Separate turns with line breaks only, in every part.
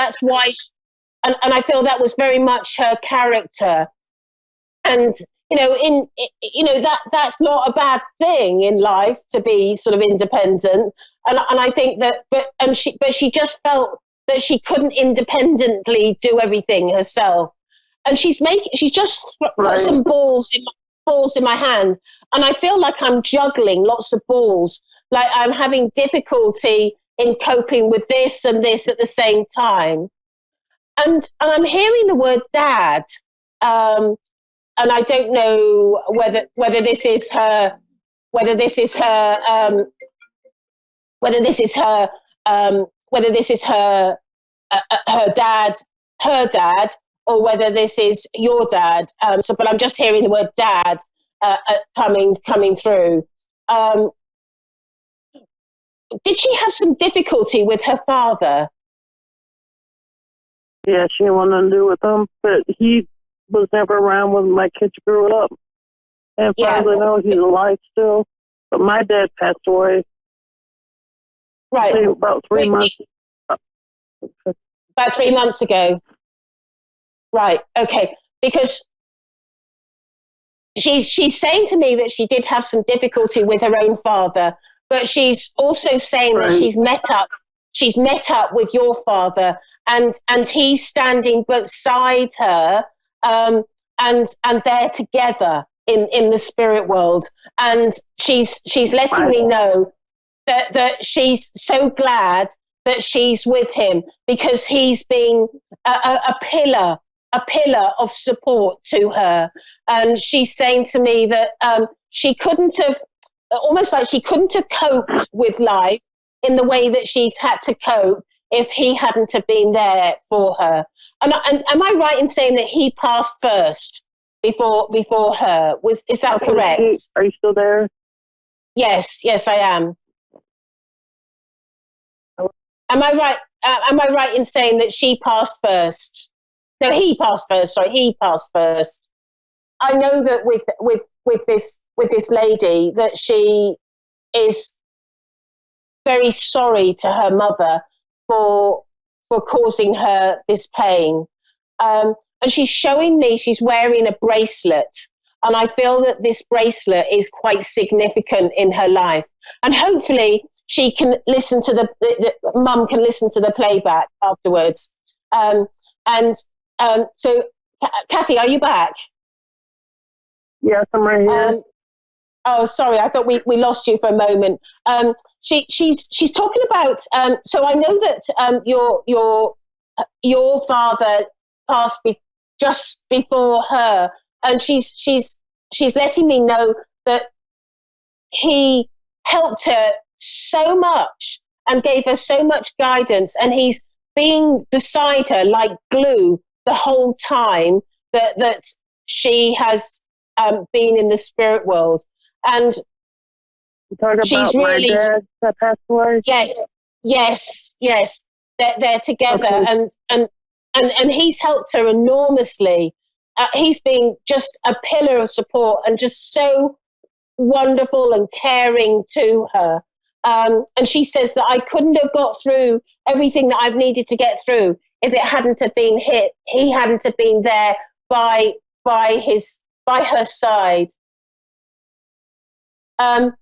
that's why, and I feel that was very much her character. And that's not a bad thing in life, to be sort of independent. And I think that, but she just felt that she couldn't independently do everything herself. And she's just put some balls in my hand, and I feel like I'm juggling lots of balls. Like I'm having difficulty in coping with this and this at the same time. And I'm hearing the word dad. And I don't know whether this is her dad, or whether this is your dad. But I'm just hearing the word dad coming through. Did she have some difficulty with her father?
Yeah, she didn't want nothing to do with him, but he was never around when my kids grew up. And far as I know, he's alive still. But my dad passed away.
Right.
About 3 months.
About 3 months ago. Right. Okay. Because she's saying to me that she did have some difficulty with her own father, but she's also saying that she's met up with your father, and he's standing beside her. And they're together in the spirit world, and she's letting me know that she's so glad that she's with him, because he's been a pillar of support to her. And she's saying to me that she couldn't have coped with life in the way that she's had to cope if he hadn't have been there for her. And am I right in saying that he passed first before her? Is that correct?
Are you still there?
Yes, I am. Am I right? Am I right in saying that she passed first? No, he passed first. Sorry, he passed first. I know that with this lady, that she is very sorry to her mother for causing her this pain. And she's showing me she's wearing a bracelet. And I feel that this bracelet is quite significant in her life. And hopefully she can listen to the mum can listen to the playback afterwards. So, Kathy, are you back?
Yes, I'm right here.
Oh, sorry, I thought we lost you for a moment. She's talking about. So I know that your father passed just before her, and she's letting me know that he helped her so much and gave her so much guidance, and he's being beside her like glue the whole time that she has been in the spirit world. And she's really,
my dad that passed away?
Yes. They're together,
okay.
and he's helped her enormously. He's been just a pillar of support and just so wonderful and caring to her. And she says that I couldn't have got through everything that I've needed to get through if it hadn't have been he hadn't have been there by her side.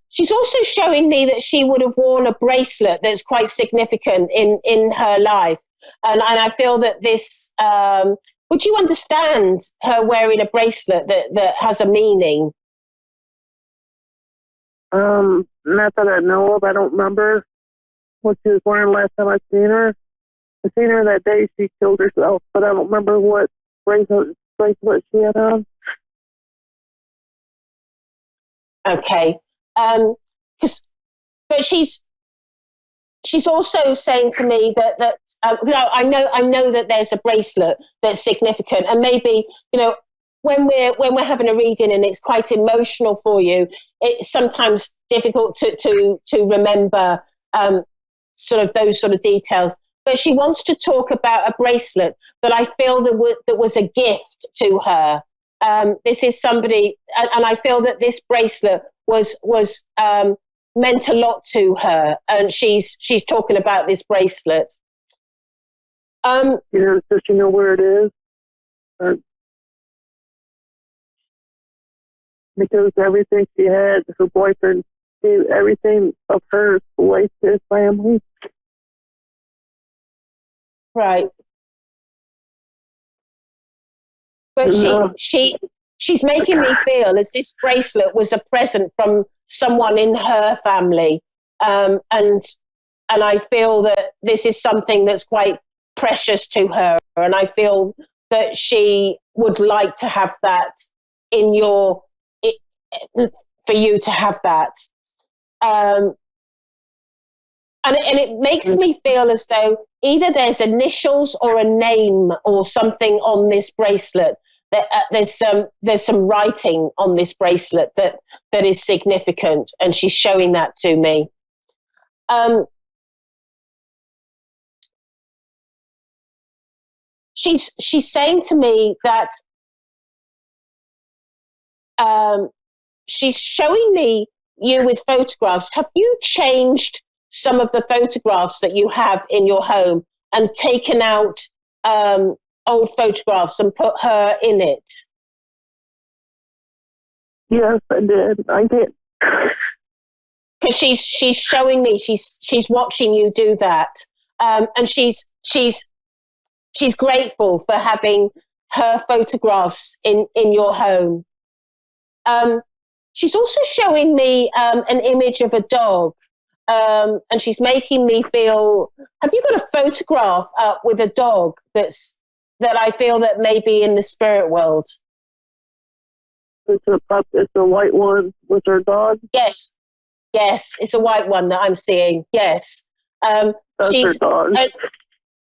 She's also showing me that she would have worn a bracelet that's quite significant in her life. And I feel that this, would you understand her wearing a bracelet that has a meaning?
Not that I know of. I don't remember what she was wearing last time I seen her. I seen her that day she killed herself, but I don't remember what bracelet she had on.
Okay. But she's also saying to me that I know that there's a bracelet that's significant, and maybe when we're having a reading and it's quite emotional for you, it's sometimes difficult to remember sort of those sort of details. But she wants to talk about a bracelet that I feel that was a gift to her. This is somebody, and I feel that this bracelet was meant a lot to her, and she's talking about this bracelet.
Does she know where it is? Or, because everything she had, her boyfriend gave everything of hers away to his family.
Right. But she's making me feel as this bracelet was a present from someone in her family, and I feel that this is something that's quite precious to her, and I feel that she would like to have that for you to have that, and it makes me feel as though either there's initials or a name or something on this bracelet. That there's some writing on this bracelet that is significant, and she's showing that to me. She's saying to me that she's showing me you with photographs. Have you changed some of the photographs that you have in your home and taken out old photographs and put her in it?
Yes, I did. I did.
Because she's showing me, she's watching you do that, and she's grateful for having her photographs in your home. She's also showing me an image of a dog, and she's making me feel. Have you got a photograph with a dog that I feel that may be in the spirit world?
It's a white one with her dog.
Yes, it's a white one that I'm seeing. Yes,
that's her dog.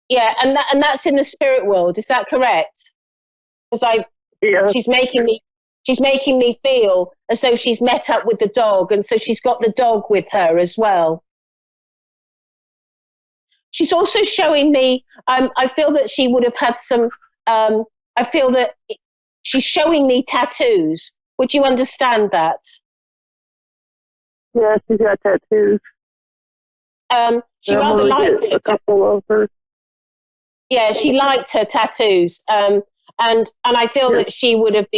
Yeah, and that's in the spirit world. Is that correct? Because she's making me feel as though she's met up with the dog, and so she's got the dog with her as well. She's also showing me. I feel that she would have had some. I feel that she's showing me tattoos. Would you understand that?
Yeah, she's got tattoos.
She rather liked
a couple of her.
Yeah, she liked her tattoos, and I feel that she would have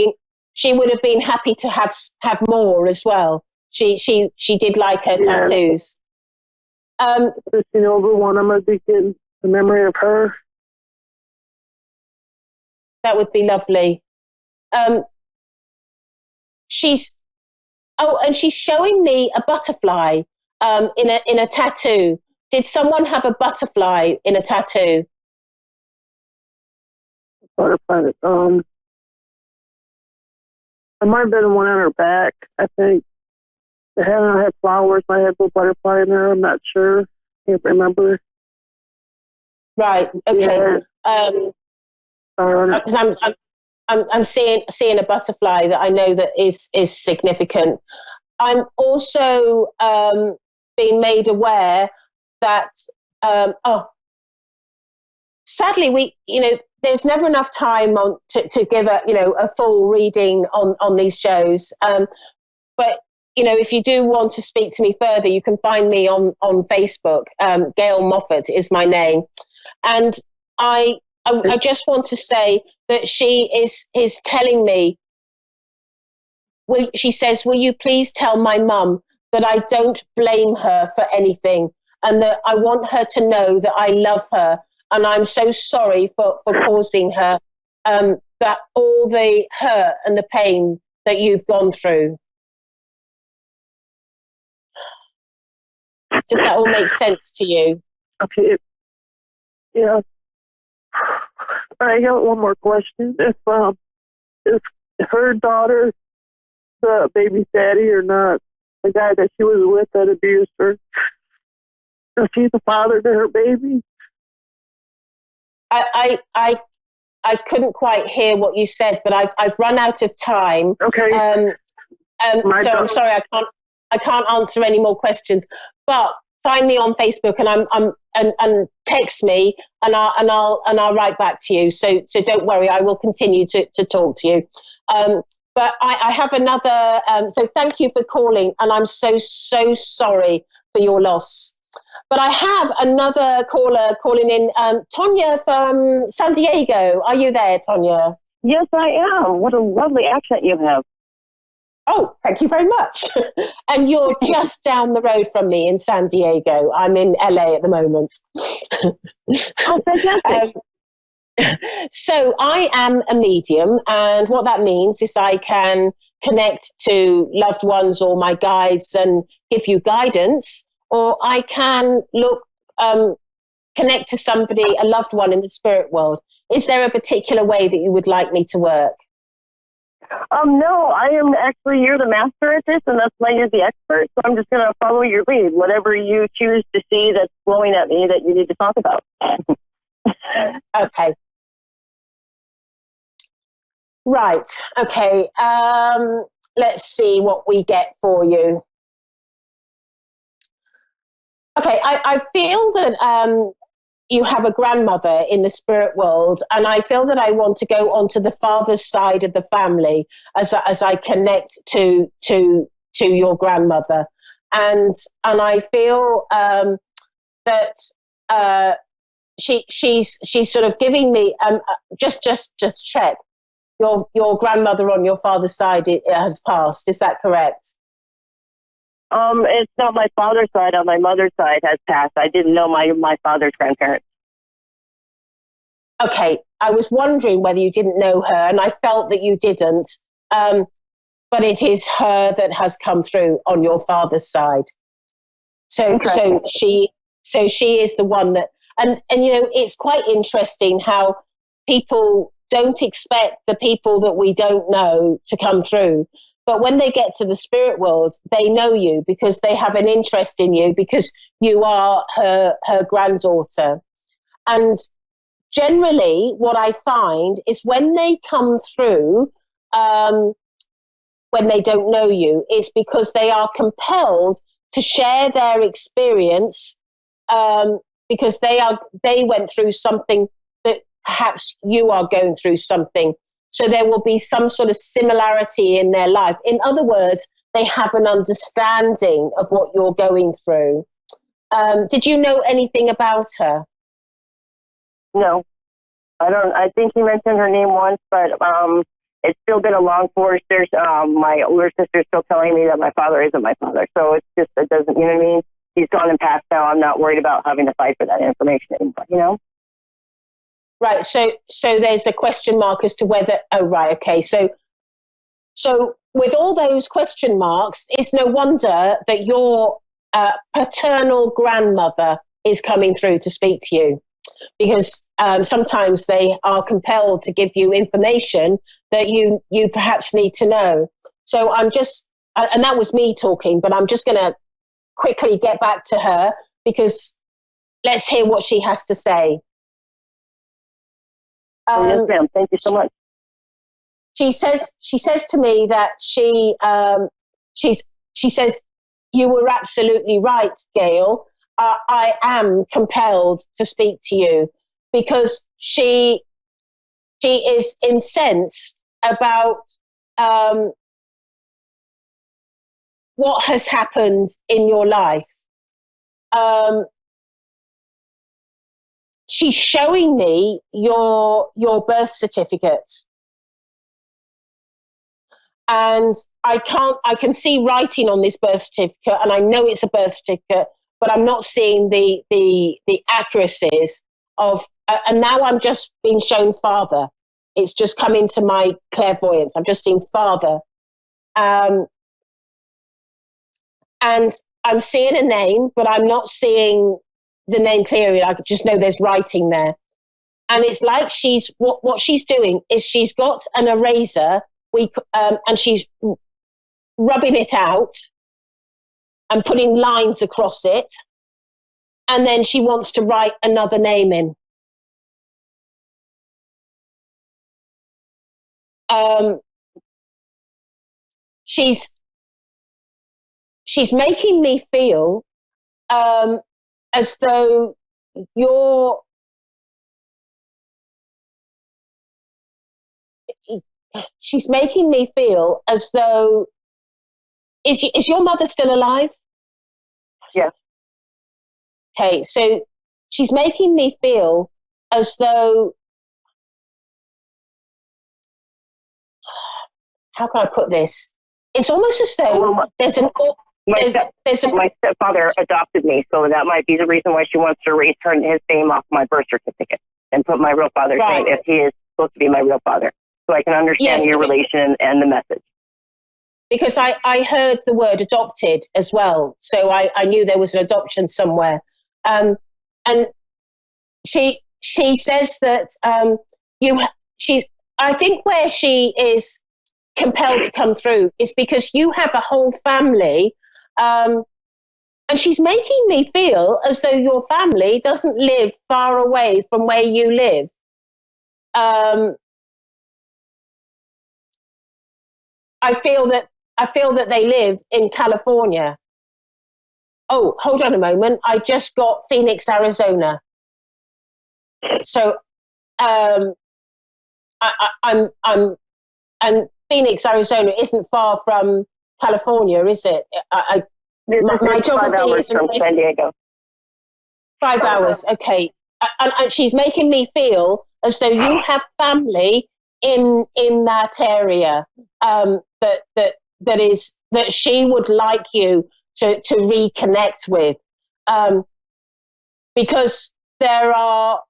been happy to have more as well. She did like her tattoos.
Over one, I'm gonna be getting the memory of her.
That would be lovely. And she's showing me a butterfly in a tattoo. Did someone have a butterfly in a tattoo?
Butterfly. There might have been one on her back, I think. I had flowers. I had a butterfly in there. I'm not sure. Can't remember.
Right. Okay.
Yeah.
Because I'm seeing a butterfly that I know that is significant. I'm also being made aware that sadly there's never enough time to give a full reading on these shows. But if you do want to speak to me further, you can find me on Facebook. Gail Moffat is my name, and I just want to say that she is telling me. She says, "Will you please tell my mum that I don't blame her for anything, and that I want her to know that I love her, and I'm so sorry for causing her that all the hurt and the pain that you've gone through." Does that all make sense to you?
Okay. Yeah. I got one more question. If her daughter, the baby's daddy or not, the guy that she was with that abused her, is he the father to her baby?
I couldn't quite hear what you said, but I've run out of time.
Okay.
So I'm sorry, I can't answer any more questions. But find me on Facebook and text me, and I'll write back to you. So don't worry, I will continue to talk to you. But I have another. So thank you for calling, and I'm so sorry for your loss. But I have another caller calling in, Tonya from San Diego. Are you there, Tonya?
Yes, I am. What a lovely accent you have.
Oh, thank you very much. And you're just down the road from me in San Diego. I'm in LA at the moment.
Oh, fantastic.
So I am a medium, and what that means is I can connect to loved ones or my guides and give you guidance, or I can connect to somebody, a loved one in the spirit world. Is there a particular way that you would like me to work?
No, I am actually, you're the master at this, and that's why you're the expert. So I'm just going to follow your lead. Whatever you choose to see that's blowing at me that you need to talk about.
Okay. Right. Okay. Let's see what we get for you. Okay. I feel that you have a grandmother in the spirit world, and I feel that I want to go onto the father's side of the family as I connect to your grandmother, and I feel that she's sort of giving me just check. Your grandmother on your father's side it has passed. Is that correct?
It's not my father's side. On my mother's side has passed. I didn't know my father's grandparents.
Okay, I was wondering whether you didn't know her, and I felt that you didn't. But it is her that has come through on your father's side. So she is the one that, and you know, it's quite interesting how people don't expect the people that we don't know to come through. But when they get to the spirit world, they know you because they have an interest in you because you are her granddaughter. And generally, what I find is when they come through, when they don't know you, is because they are compelled to share their experience because they went through something that perhaps you are going through something. So there will be some sort of similarity in their life. In other words, they have an understanding of what you're going through. Did you know anything about her?
No, I don't. I think he mentioned her name once, but it's still been a long course. There's my older sister's still telling me that my father isn't my father. So it's just, it doesn't, you know what I mean? He's gone and passed now. I'm not worried about having to fight for that information anymore, you know?
Right. So there's a question mark as to whether, oh, right. Okay. So with all those question marks, it's no wonder that your paternal grandmother is coming through to speak to you, because sometimes they are compelled to give you information that you perhaps need to know. So I'm just, and that was me talking, but I'm just going to quickly get back to her because let's hear what she has to say.
Yes, ma'am. Thank you so much.
She says to me that she says, you were absolutely right, Gail. I am compelled to speak to you because she is incensed about what has happened in your life. She's showing me your birth certificate. And I can see writing on this birth certificate, and I know it's a birth certificate, but I'm not seeing the accuracies of, and now I'm just being shown father. It's just come into my clairvoyance. I'm just seeing father. And I'm seeing a name, but I'm not seeing the name clearly. I just know there's writing there. And it's like what she's doing is she's got an eraser, and she's rubbing it out and putting lines across it. And then she wants to write another name in. She's making me feel as though she's making me feel as though, is your mother still alive?
Yeah.
Okay, so she's making me feel as though, how can I put this? It's almost as though there's an
my stepfather adopted me, so that might be the reason why she wants to return his name off my birth certificate and put my real father's name if he is supposed to be my real father. So I can understand your relation and the message.
Because I heard the word adopted as well, so I knew there was an adoption somewhere. And she says that I think where she is compelled to come through is because you have a whole family, and she's making me feel as though your family doesn't live far away from where you live. I feel that they live in California. Oh, hold on a moment. I just got Phoenix, Arizona. So, I'm and Phoenix, Arizona isn't far from California, is it? My geography is
from San Diego.
5 hours. Okay. And she's making me feel as though you have family in that area, that she would like you to reconnect with, because there are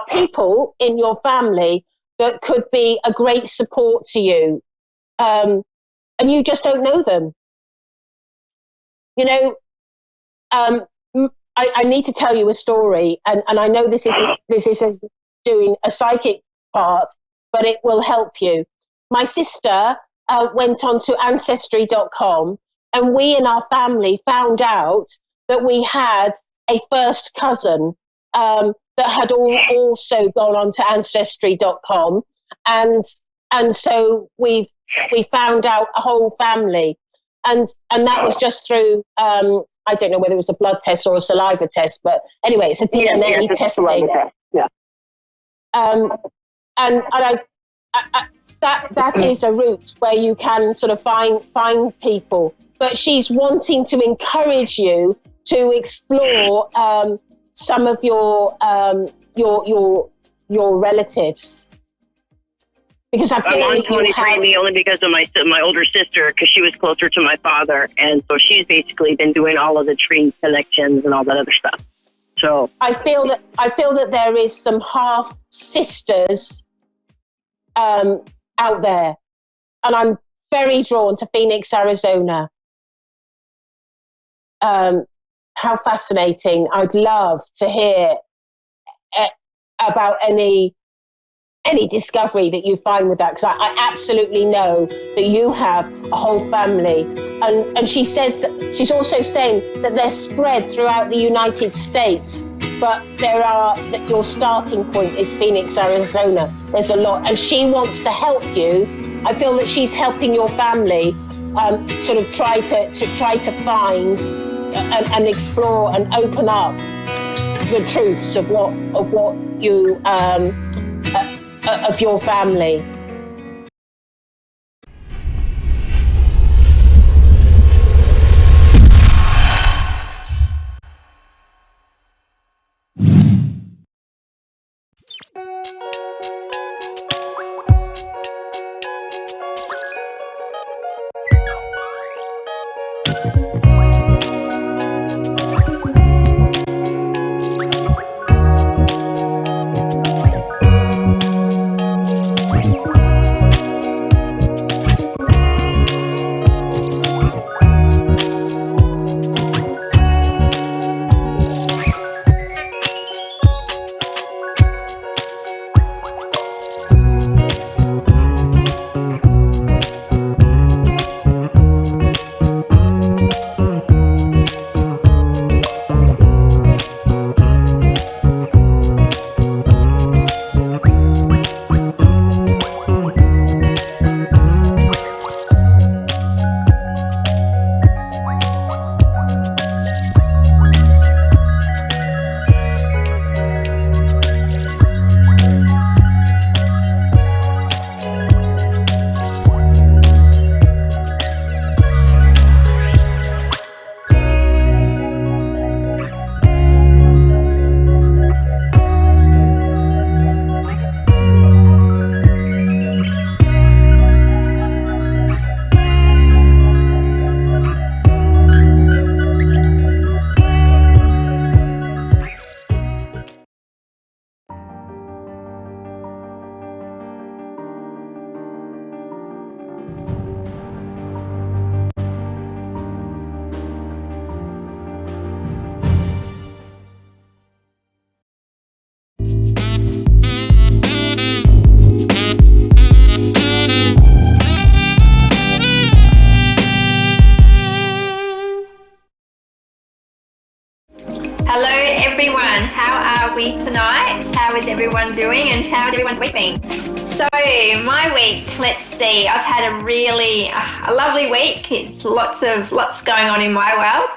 people in your family that could be a great support to you, and you just don't know them. You know, I need to tell you a story, and I know this is doing a psychic part, but it will help you. My sister went on to Ancestry.com, and we in our family found out that we had a first cousin that had also gone on to Ancestry.com, and so we found out a whole family, and that was just through I don't know whether it was a blood test or a saliva test, but anyway, it's a DNA testing.
Yeah.
And that is a route where you can sort of find people, but she's wanting to encourage you to explore some of your relatives, because I feel
I'm on 23andMe only because of my older sister, because she was closer to my father, and so she's basically been doing all of the tree connections and all that other stuff. So
I feel that there is some half sisters out there, and I'm very drawn to Phoenix, Arizona. How fascinating! I'd love to hear about any discovery that you find with that, because I absolutely know that you have a whole family, and she says she's also saying that they're spread throughout the United States, but that your starting point is Phoenix, Arizona. There's a lot, and she wants to help you. I feel that she's helping your family sort of try to find and explore and open up the truths of what you of your family.
everyone doing and how's everyone's week been? So my week, let's see, I've had a lovely week. It's lots going on in my world.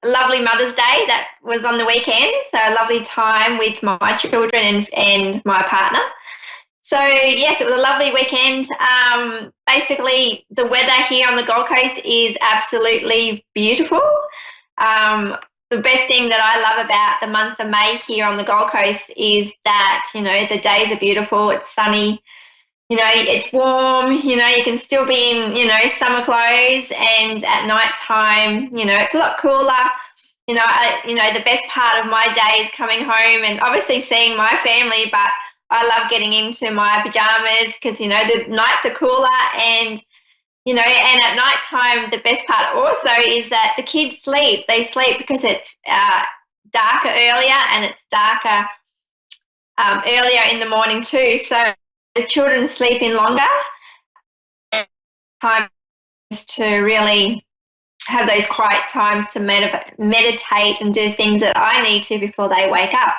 Lovely Mother's Day that was on the weekend, so a lovely time with my children and my partner. So yes, it was a lovely weekend. Basically, the weather here on the Gold Coast is absolutely beautiful. The best thing that I love about the month of May here on the Gold Coast is that, the days are beautiful, it's sunny, it's warm, you can still be in, summer clothes, and at night time, it's a lot cooler. The best part of my day is coming home and obviously seeing my family, but I love getting into my pajamas because, the nights are cooler and and at night time, the best part also is that the kids sleep. They sleep because it's darker earlier and it's darker earlier in the morning too. So the children sleep in longer. Time is to really have those quiet times to meditate and do things that I need to before they wake up.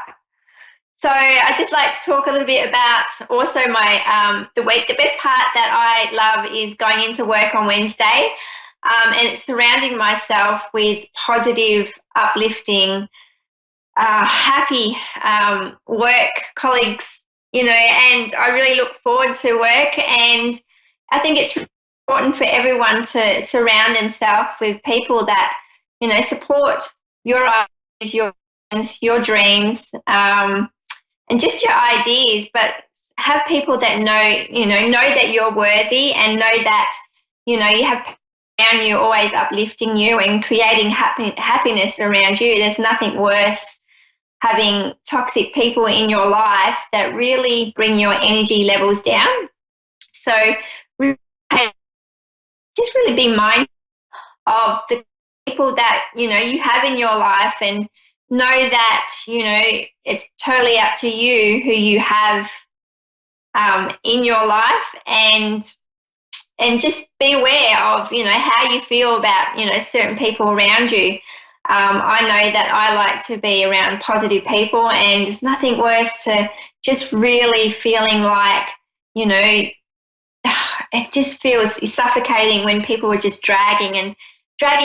So I'd just like to talk a little bit about also my the week. The best part that I love is going into work on Wednesday, and it's surrounding myself with positive, uplifting, happy work colleagues, and I really look forward to work. And I think it's important for everyone to surround themselves with people that, support your ideas, your dreams, and just your ideas, but have people that know that you're worthy and know that, you have around you always uplifting you and creating happiness around you. There's nothing worse having toxic people in your life that really bring your energy levels down. So just really be mindful of the people that, you have in your life, and know that, it's totally up to you who you have in your life, and just be aware of, how you feel about, certain people around you. I know that I like to be around positive people, and there's nothing worse to just really feeling like, it just feels suffocating when people are just dragging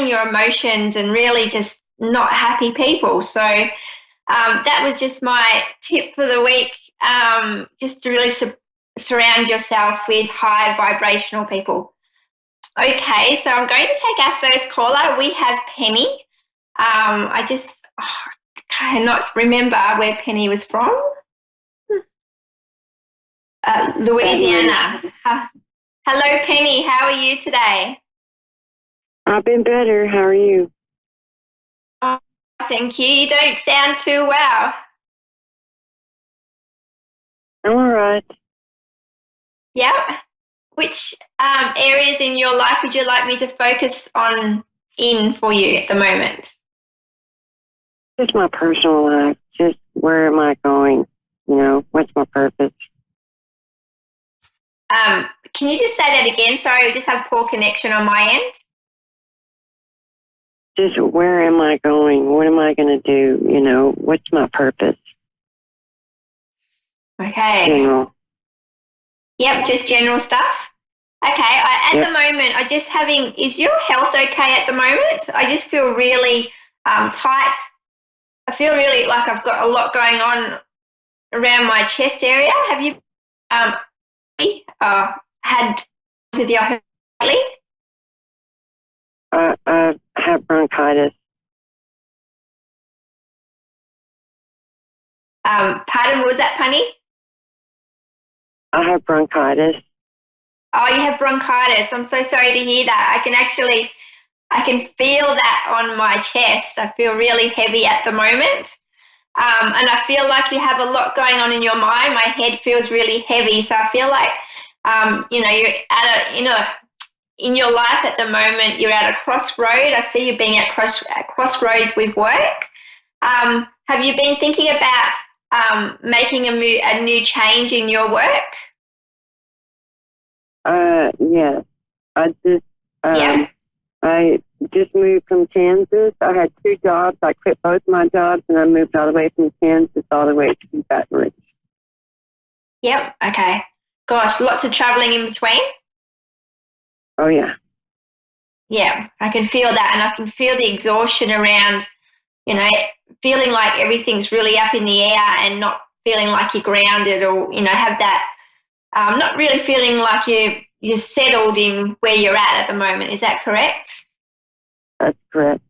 your emotions and really just not happy people. So that was just my tip for the week, just to really surround yourself with high vibrational people. Okay, so I'm going to take our first caller. We have Penny. I just cannot remember where Penny was from. Louisiana. Hello, Penny. How are you today?
I've been better. How are you?
Oh, thank you. You don't sound too well.
I'm all right.
Yeah. Which areas in your life would you like me to focus on for you at the moment?
Just my personal life. Just where am I going? What's my purpose?
Can you just say that again? Sorry, we just have poor connection on my end.
Just where am I going? What am I going to do? What's my purpose?
Okay.
General.
Yep, just general stuff. Okay, at the moment, is your health okay at the moment? I just feel really tight. I feel really like I've got a lot going on around my chest area. Have you had of your health lately?
I have bronchitis.
Pardon, what was that, Punny?
I have bronchitis.
Oh, you have bronchitis. I'm so sorry to hear that. I can feel that on my chest. I feel really heavy at the moment. And I feel like you have a lot going on in your mind. My head feels really heavy. So I feel like, you're in your life at the moment, you're at a crossroad. I see you being at crossroads with work. Have you been thinking about making a new change in your work?
Yes. I just, I just moved from Kansas. I had 2 jobs. I quit both my jobs, and I moved all the way from Kansas all the way to Baton Rouge.
Yep. Okay. Gosh, lots of traveling in between.
Oh, yeah.
Yeah, I can feel that, and I can feel the exhaustion around, you know, feeling like everything's really up in the air and not feeling like you're grounded, or, you know, have that, not really feeling like you're settled in where you're at the moment. Is that correct?
That's correct.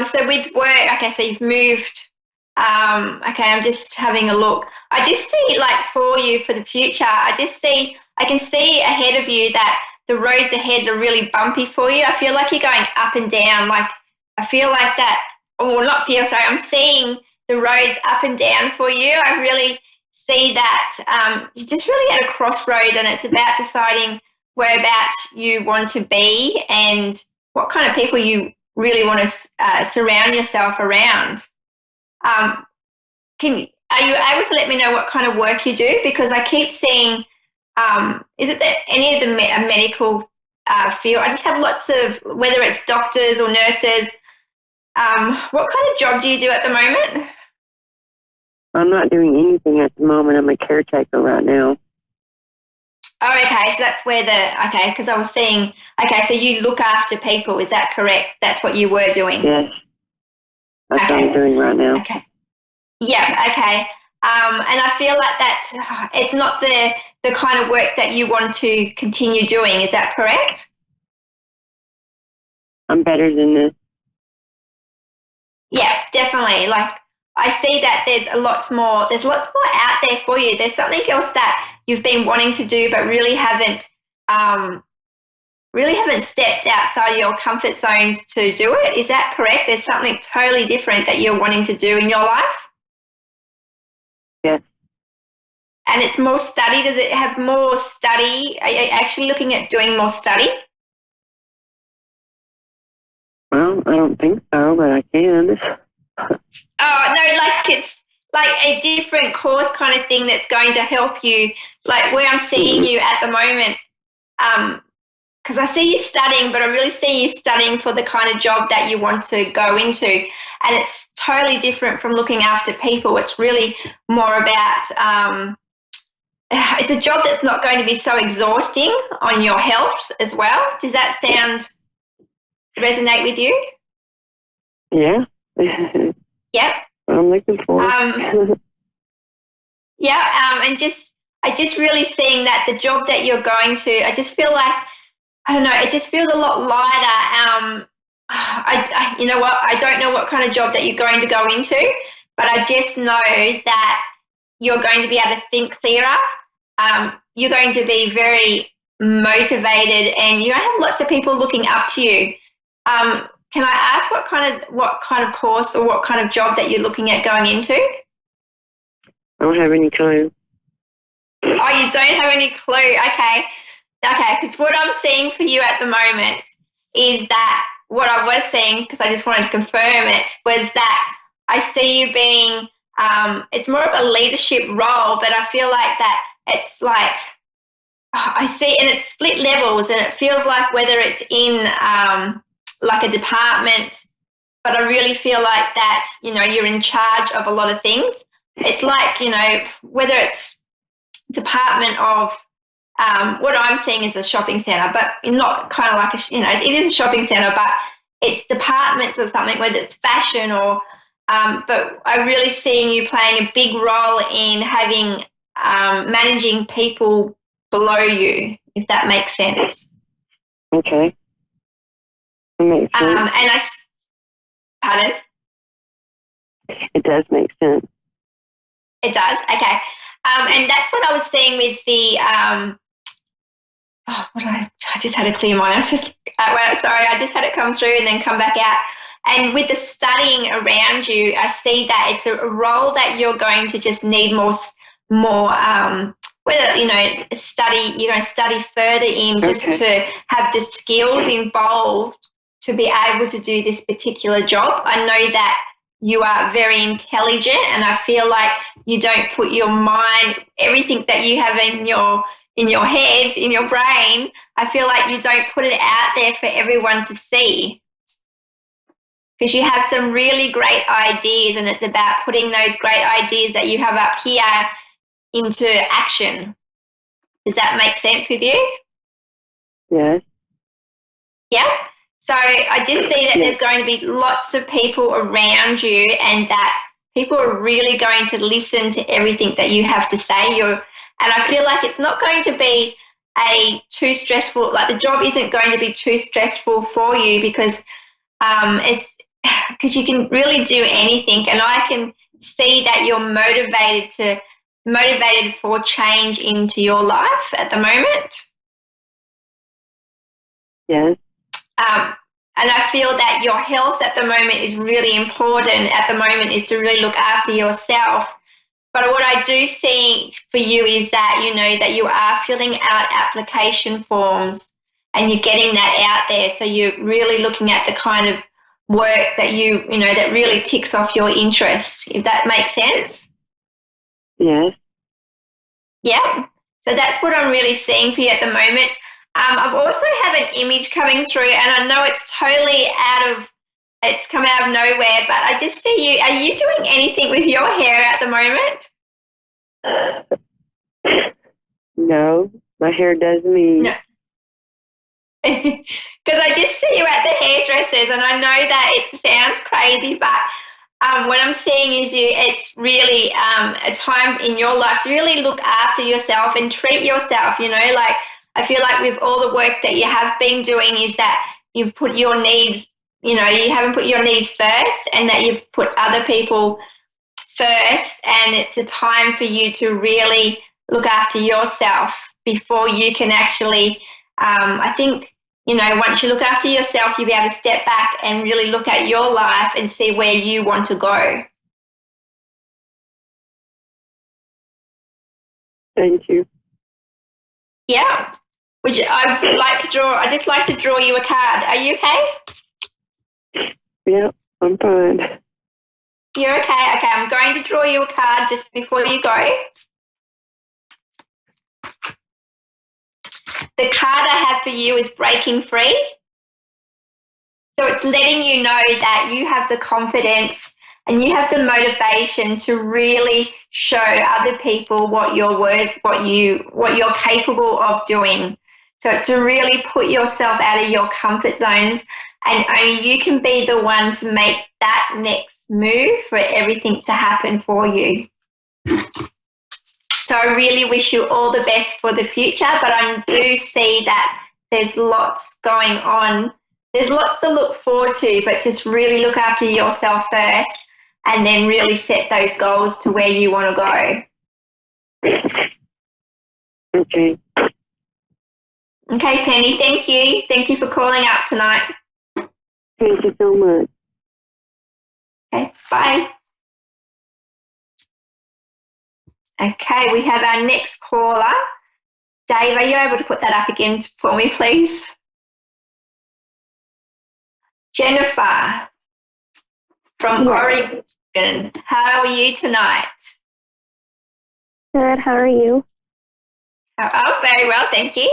So with work, okay, so you've moved. Okay, I'm just having a look. I just see, like, for you for the future, I can see ahead of you that the roads ahead are really bumpy for you. I feel like you're going up and down. Like, I feel like that, or not feel, sorry, I'm seeing the roads up and down for you. I really see that you're just really at a crossroad, and it's about deciding whereabouts you want to be and what kind of people you really want to surround yourself around. Are you able to let me know what kind of work you do? Because I keep seeing, is it that any of the medical field? I just have lots of, whether it's doctors or nurses. What kind of job do you do at the moment?
I'm not doing anything at the moment. I'm a caretaker right now.
Oh, okay. So that's where okay, because I was seeing, okay, so you look after people. Is that correct? That's what you were doing?
Yes. That's what I'm doing right now.
Okay. Yeah, okay. And I feel like that it's not the kind of work that you want to continue doing. Is that correct?
I'm better than this.
Yeah, definitely. Like, I see that there's lots more out there for you. There's something else that you've been wanting to do but really haven't stepped outside of your comfort zones to do it. Is that correct? There's something totally different that you're wanting to do in your life?
Yes.
And it's more study. Does it have more study? Are you actually looking at doing more study?
Well, I don't think so, but I can.
Oh, no, like it's like a different course kind of thing that's going to help you, like where I'm seeing you at the moment, because I see you studying, but I really see you studying for the kind of job that you want to go into, and it's totally different from looking after people. It's really more about, it's a job that's not going to be so exhausting on your health as well. Does that resonate with you?
Yeah.
Yep.
I'm looking forward.
And I just really seeing that the job that you're going to, I just feel like, I don't know, it just feels a lot lighter. You know what, I don't know what kind of job that you're going to go into, but I just know that you're going to be able to think clearer. You're going to be very motivated, and you're going to have lots of people looking up to you. Can I ask what kind of course or what kind of job that you're looking at going into?
I don't have any clue.
Oh, you don't have any clue. Okay, because what I'm seeing for you at the moment is that what I was seeing, because I just wanted to confirm it, was that I see you being, it's more of a leadership role, but I feel like that it's like, I see, and it's split levels, and it feels like whether it's in like a department, but I really feel like that, you know, you're in charge of a lot of things. It's like, you know, whether it's department of, what I'm seeing is a shopping centre, but not kind of like it is a shopping centre, but it's departments or something, whether it's fashion or, but I really seeing you playing a big role in having, managing people below you, if that makes sense.
Okay. It makes sense.
Pardon?
It does make sense.
It does? Okay. And that's what I was seeing with the, I just had a clear mind. I was just, sorry, I just had it come through and then come back out. And with the studying around you, I see that it's a role that you're going to just need more, whether, you know, you're going to study further in just to have the skills involved to be able to do this particular job. I know that you are very intelligent, and I feel like you don't put your mind, everything that you have in your in your head, in your brain, I feel like you don't put it out there for everyone to see. Because you have some really great ideas, and it's about putting those great ideas that you have up here into action. Does that make sense with you?
Yes.
Yeah. So I just see that there's going to be lots of people around you, and that people are really going to listen to everything that you have to say. And I feel like it's not going to be too stressful, like the job isn't going to be too stressful for you, because you can really do anything, and I can see that you're motivated for change into your life at the moment.
Yes.
And I feel that your health at the moment is really important at the moment, is to really look after yourself. But what I do see for you is that, you know, that you are filling out application forms and you're getting that out there. So you're really looking at the kind of work that that really ticks off your interest, if that makes sense.
Yes.
Yeah. So that's what I'm really seeing for you at the moment. I've also have an image coming through, and I know it's totally it's come out of nowhere, but I just see you. Are you doing anything with your hair at the moment?
No, my hair does me.
No. Because I just see you at the hairdressers, and I know that it sounds crazy, but what I'm seeing is it's really a time in your life to really look after yourself and treat yourself, like I feel like with all the work that you have been doing is that you've put your needs, you haven't put your needs first, and that you've put other people first, and it's a time for you to really look after yourself before you can actually, I think, once you look after yourself, you'll be able to step back and really look at your life and see where you want to go.
Thank you.
Yeah. I just like to draw you a card. Are you okay?
Yeah, I'm fine.
You're okay? Okay, I'm going to draw you a card just before you go. The card I have for you is breaking free. So it's letting you know that you have the confidence and you have the motivation to really show other people what you're capable of doing. So to really put yourself out of your comfort zones, and only you can be the one to make that next move for everything to happen for you. So I really wish you all the best for the future, but I do see that there's lots going on. There's lots to look forward to, but just really look after yourself first and then really set those goals to where you want to go.
Okay.
Okay, Penny, thank you. Thank you for calling up tonight.
Thank you so much.
Okay, bye. Okay, we have our next caller. Dave, are you able to put that up again for me, please? Jennifer from Oregon. How are you tonight?
Good. How are you?
Oh, very well, thank you.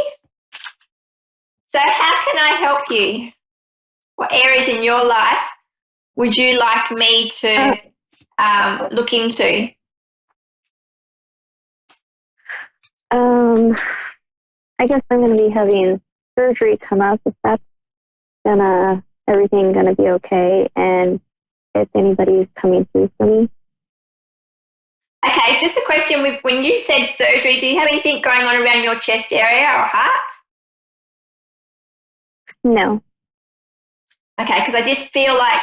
So how can I help you? What areas in your life would you like me to look into?
I guess I'm going to be having surgery come up. If that's everything gonna be okay, and if anybody's coming through for me.
Okay, just a question. When you said surgery, do you have anything going on around your chest area or heart?
No.
Okay, because I just feel like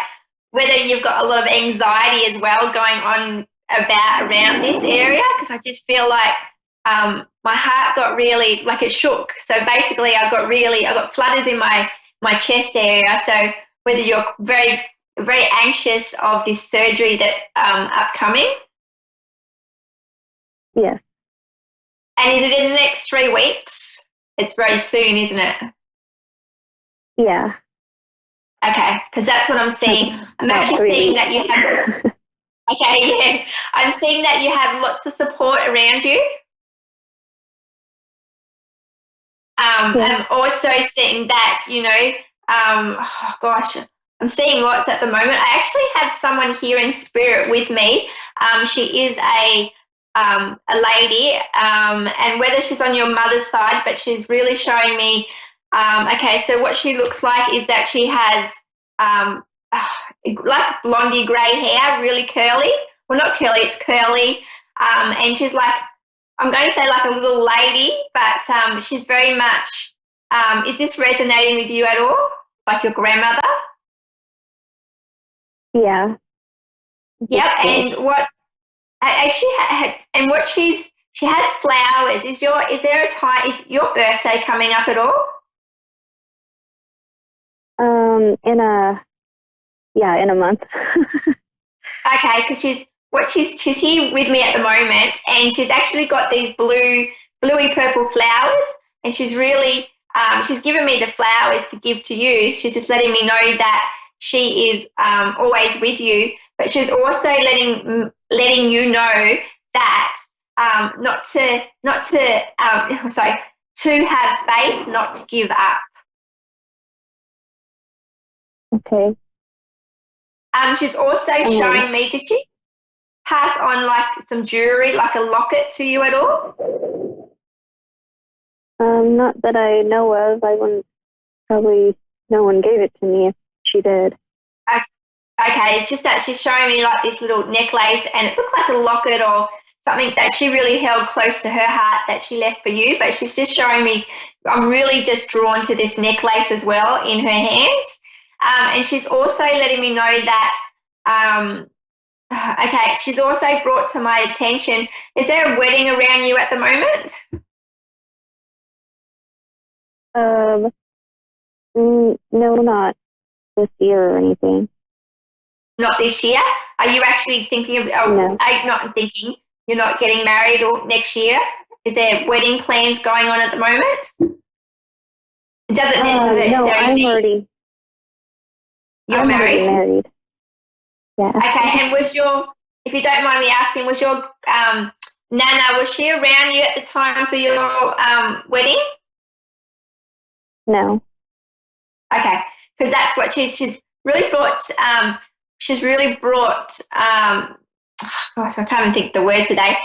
whether you've got a lot of anxiety as well going on around this area, because I just feel like my heart got really, like it shook. So basically I got flutters in my chest area. So whether you're very, very anxious of this surgery that's upcoming.
Yes.
And is it in the next 3 weeks? It's very soon, isn't it?
Yeah.
Okay, because that's what I'm seeing. I'm actually seeing that you have, okay, yeah. I'm seeing that you have lots of support around you. I'm also seeing that, oh gosh, I'm seeing lots at the moment. I actually have someone here in spirit with me. She is a lady, and whether she's on your mother's side, but she's really showing me. Okay, so what she looks like is that she has like blondie grey hair, really curly. Well, not curly, it's curly. And she's like, I'm going to say like a little lady, but she's very much, is this resonating with you at all? Like your grandmother?
Yeah.
Yep. And what she has flowers. Is your birthday coming up at all?
In a month.
Okay, because she's here with me at the moment, and she's actually got these bluey purple flowers, and she's really she's given me the flowers to give to you. She's just letting me know that she is always with you, but she's also letting you know that to have faith, not to give up.
Okay.
She's also showing me, did she pass on like some jewelry, like a locket to you at all?
Not that I know of. No one gave it to me if she did.
Okay, it's just that she's showing me like this little necklace, and it looks like a locket or something that she really held close to her heart that she left for you, but she's just showing me, I'm really just drawn to this necklace as well in her hands. And she's also letting me know that, okay, she's also brought to my attention, is there a wedding around you at the moment?
No, not this year or anything.
Not this year? Are you actually thinking of,
No.
not thinking, you're not getting married or next year? Is there wedding plans going on at the moment? It doesn't necessarily
no,
mean you're married.
Married. Yeah.
Okay, and if you don't mind me asking, was your Nana, was she around you at the time for your wedding?
No.
Okay, because that's what she's really brought. Gosh, I can't even think the words today.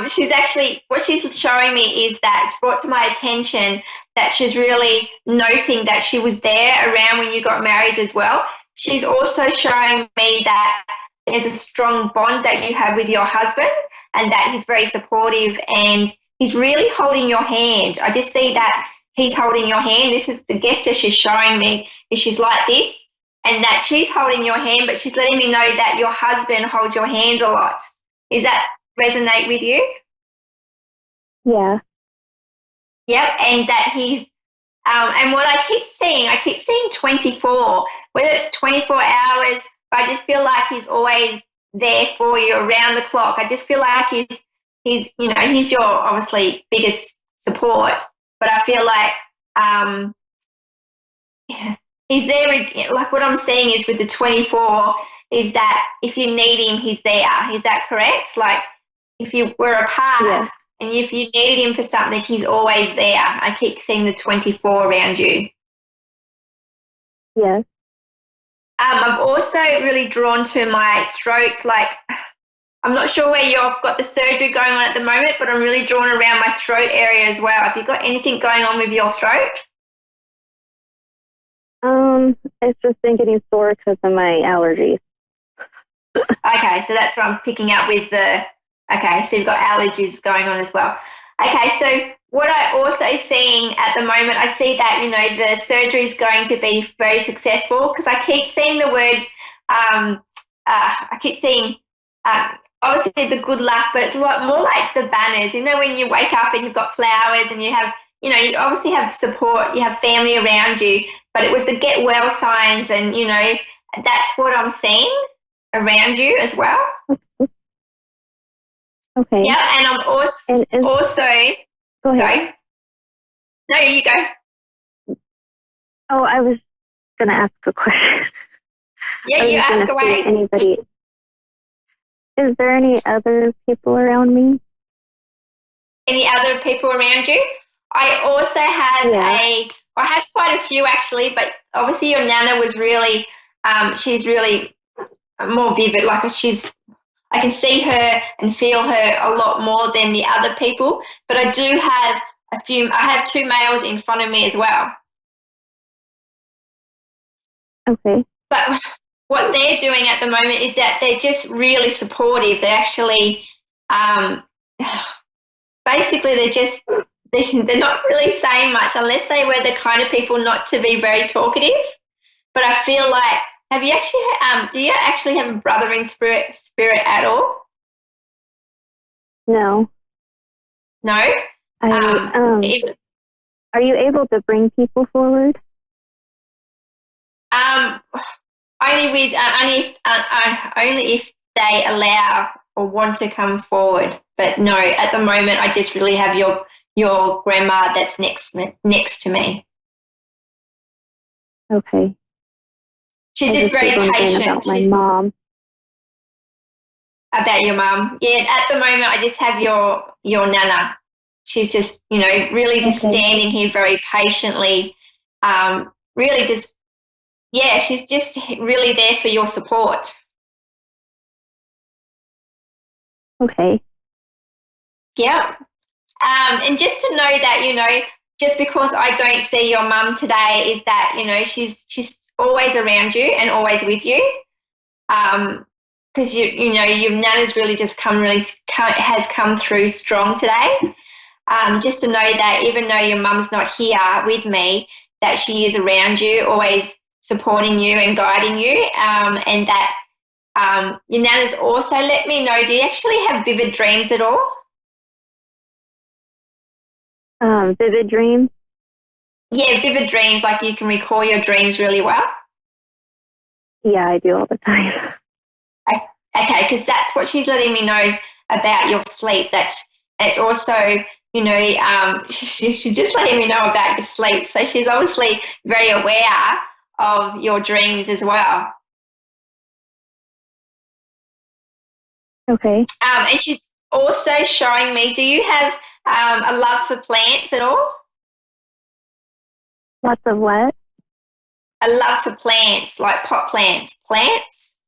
She's actually, what she's showing me is that it's brought to my attention that she's really noting that she was there around when you got married as well. She's also showing me that there's a strong bond that you have with your husband, and that he's very supportive, and he's really holding your hand. I just see that he's holding your hand. This is the gesture she's showing me, is she's like this, and that she's holding your hand, but she's letting me know that your husband holds your hand a lot. Does that resonate with you?
Yeah.
Yep, and that he's, and what I keep seeing 24, whether it's 24 hours, but I just feel like he's always there for you around the clock. I just feel like he's your obviously biggest support, but I feel like he's there. Like what I'm saying is with the 24 is that if you need him, he's there. Is that correct? Like if you were apart,
yeah,
and if you needed him for something, he's always there. I keep seeing the 24 around you.
Yes.
I've also really drawn to my throat. Like, I'm not sure where you've got the surgery going on at the moment, but I'm really drawn around my throat area as well. Have you got anything going on with your throat?
It's just been getting sore because of my allergies.
Okay, so that's what I'm picking up with okay, so you've got allergies going on as well. Okay, so what I also seeing at the moment, I see that, the surgery is going to be very successful, because I keep seeing the words, I keep seeing, obviously the good luck, but it's a lot more like the banners, when you wake up and you've got flowers and you have, you obviously have support, you have family around you, but it was the get well signs, and, that's what I'm seeing around you as well.
Okay.
Yeah, and I'm also
Go ahead.
sorry. No, you go.
Oh, I was going to ask a question.
Yeah, you ask away.
Is there any other people around me?
Any other people around you? I also have I have quite a few actually, but obviously your Nana was really, she's really more vivid. Like I can see her and feel her a lot more than the other people. But I do have I have two males in front of me as well.
Okay.
But what they're doing at the moment is that they're just really supportive. They actually, basically, they're not really saying much unless they were the kind of people not to be very talkative. But I feel like, do you actually have a brother in spirit at all?
No.
No?
Are you able to bring people forward?
Only if they allow or want to come forward. But no, at the moment, I just really have your grandma that's next to me.
Okay.
She's just very patient.
About my mom.
About your mum. Yeah, at the moment, I just have your Nana. She's just, really just standing here very patiently, really just, she's just really there for your support.
Okay.
Yeah. And just to know that, just because I don't see your mum today is that, she's always around you and always with you. Because, your Nana's really just has come through strong today. Just to know that even though your mum's not here with me, that she is around you, always supporting you and guiding you, and that your Nana's also let me know, do you actually have vivid dreams at all?
Vivid dreams?
Yeah, vivid dreams, like you can recall your dreams really well?
Yeah, I do all the time.
Okay, because that's what she's letting me know about your sleep, that it's also, she's just letting me know about your sleep. So she's obviously very aware of your dreams as well.
Okay.
And she's also showing me, do you have a love for plants at all?
Lots of what?
A love for plants, like pot plants. Plants?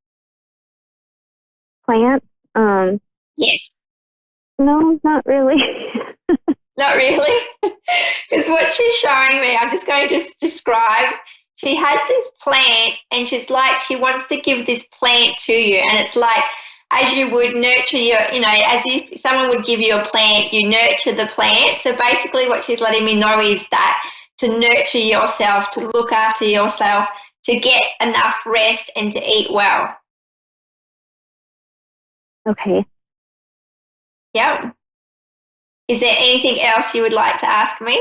Plants?
Yes.
No, not really.
Not really? Because what she's showing me, I'm just going to describe. She has this plant and she's like, she wants to give this plant to you. And it's like, as you would nurture as if someone would give you a plant, you nurture the plant. So basically what she's letting me know is that to nurture yourself, to look after yourself, to get enough rest and to eat well.
Okay.
Yep. Is there anything else you would like to ask me?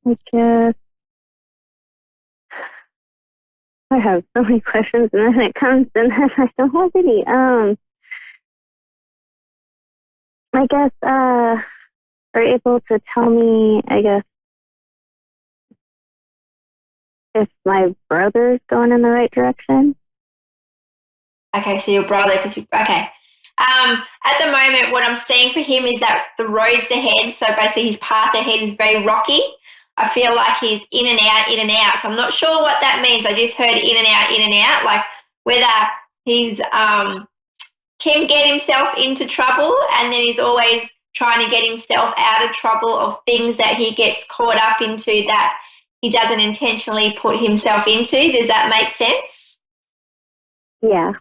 I guess I have so many questions, and then it comes, and then I don't have any. I guess are you able to tell me, I guess, if my brother's going in the right direction?
Okay, so your brother, okay. At the moment, what I'm seeing for him is that the roads ahead, so basically his path ahead is very rocky. I feel like he's in and out. So I'm not sure what that means. I just heard in and out, like whether he's can get himself into trouble and then he's always trying to get himself out of trouble of things that he gets caught up into that he doesn't intentionally put himself into. Does that make sense?
Yeah.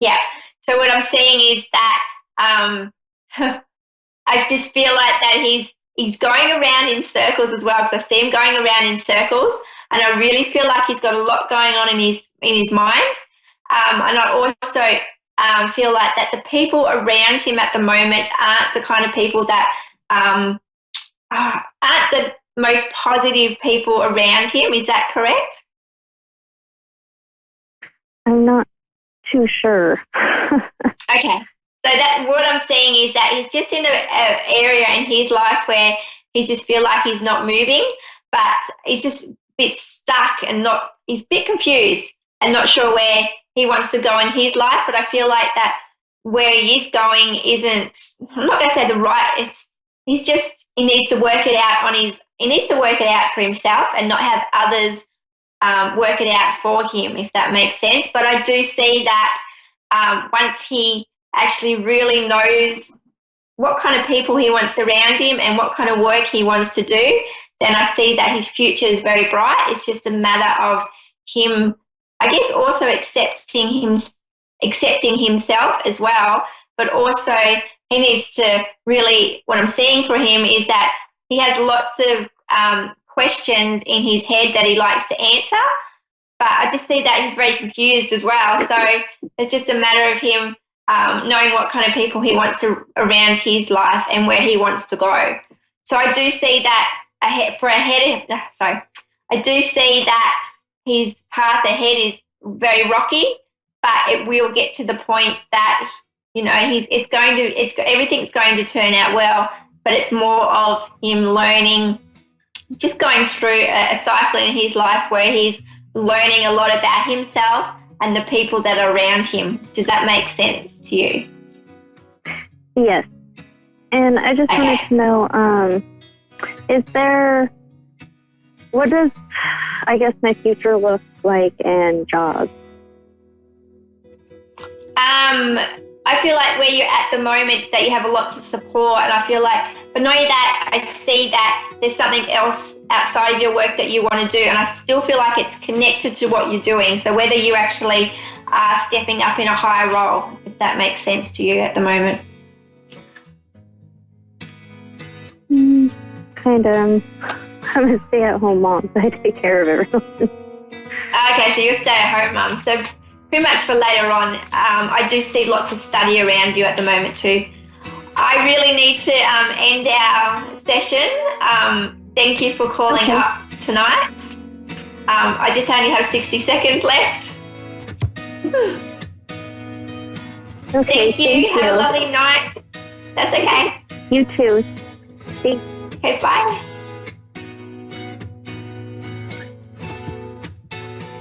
Yeah. So what I'm seeing is that I just feel like that he's going around in circles as well, because I see him going around in circles, and I really feel like he's got a lot going on in his mind. And I also feel like that the people around him at the moment aren't the kind of people that aren't the most positive people around him. Is that correct?
I'm not too sure.
Okay. So that what I'm seeing is that he's just in an area in his life where he just feel like he's not moving, but he's just a bit stuck and he's a bit confused and not sure where he wants to go in his life. But I feel like that where he is going isn't, I'm not going to say the right, he needs to work it out he needs to work it out for himself and not have others work it out for him, if that makes sense. But I do see that once he actually really knows what kind of people he wants around him and what kind of work he wants to do, then I see that his future is very bright. It's just a matter of him, I guess, also accepting himself as well, but also he needs to really, what I'm seeing for him is that he has lots of questions in his head that he likes to answer, but I just see that he's very confused as well. So it's just a matter of him knowing what kind of people he wants around his life and where he wants to go. So I do see that I do see that his path ahead is very rocky, but it will get to the point that, everything's going to turn out well, but it's more of him learning, just going through a cycle in his life where he's learning a lot about himself and the people that are around him. Does that make sense to you?
Yes. And I just wanted to know, what does, I guess, my future look like in jobs?
I feel like where you're at the moment that you have lots of support, and I feel like, but not only that, I see that there's something else outside of your work that you want to do, and I still feel like it's connected to what you're doing. So whether you actually are stepping up in a higher role, if that makes sense to you at the moment.
Kind of. I'm a stay-at-home mom, so I take care of everyone.
Okay, so you're a stay-at-home mom. So pretty much for later on, I do see lots of study around you at the moment too. I really need to end our session. Thank you for calling up tonight. I just only have 60 seconds left.
Okay,
thank you. Have a lovely night. That's okay.
You too. Thanks.
Okay, bye.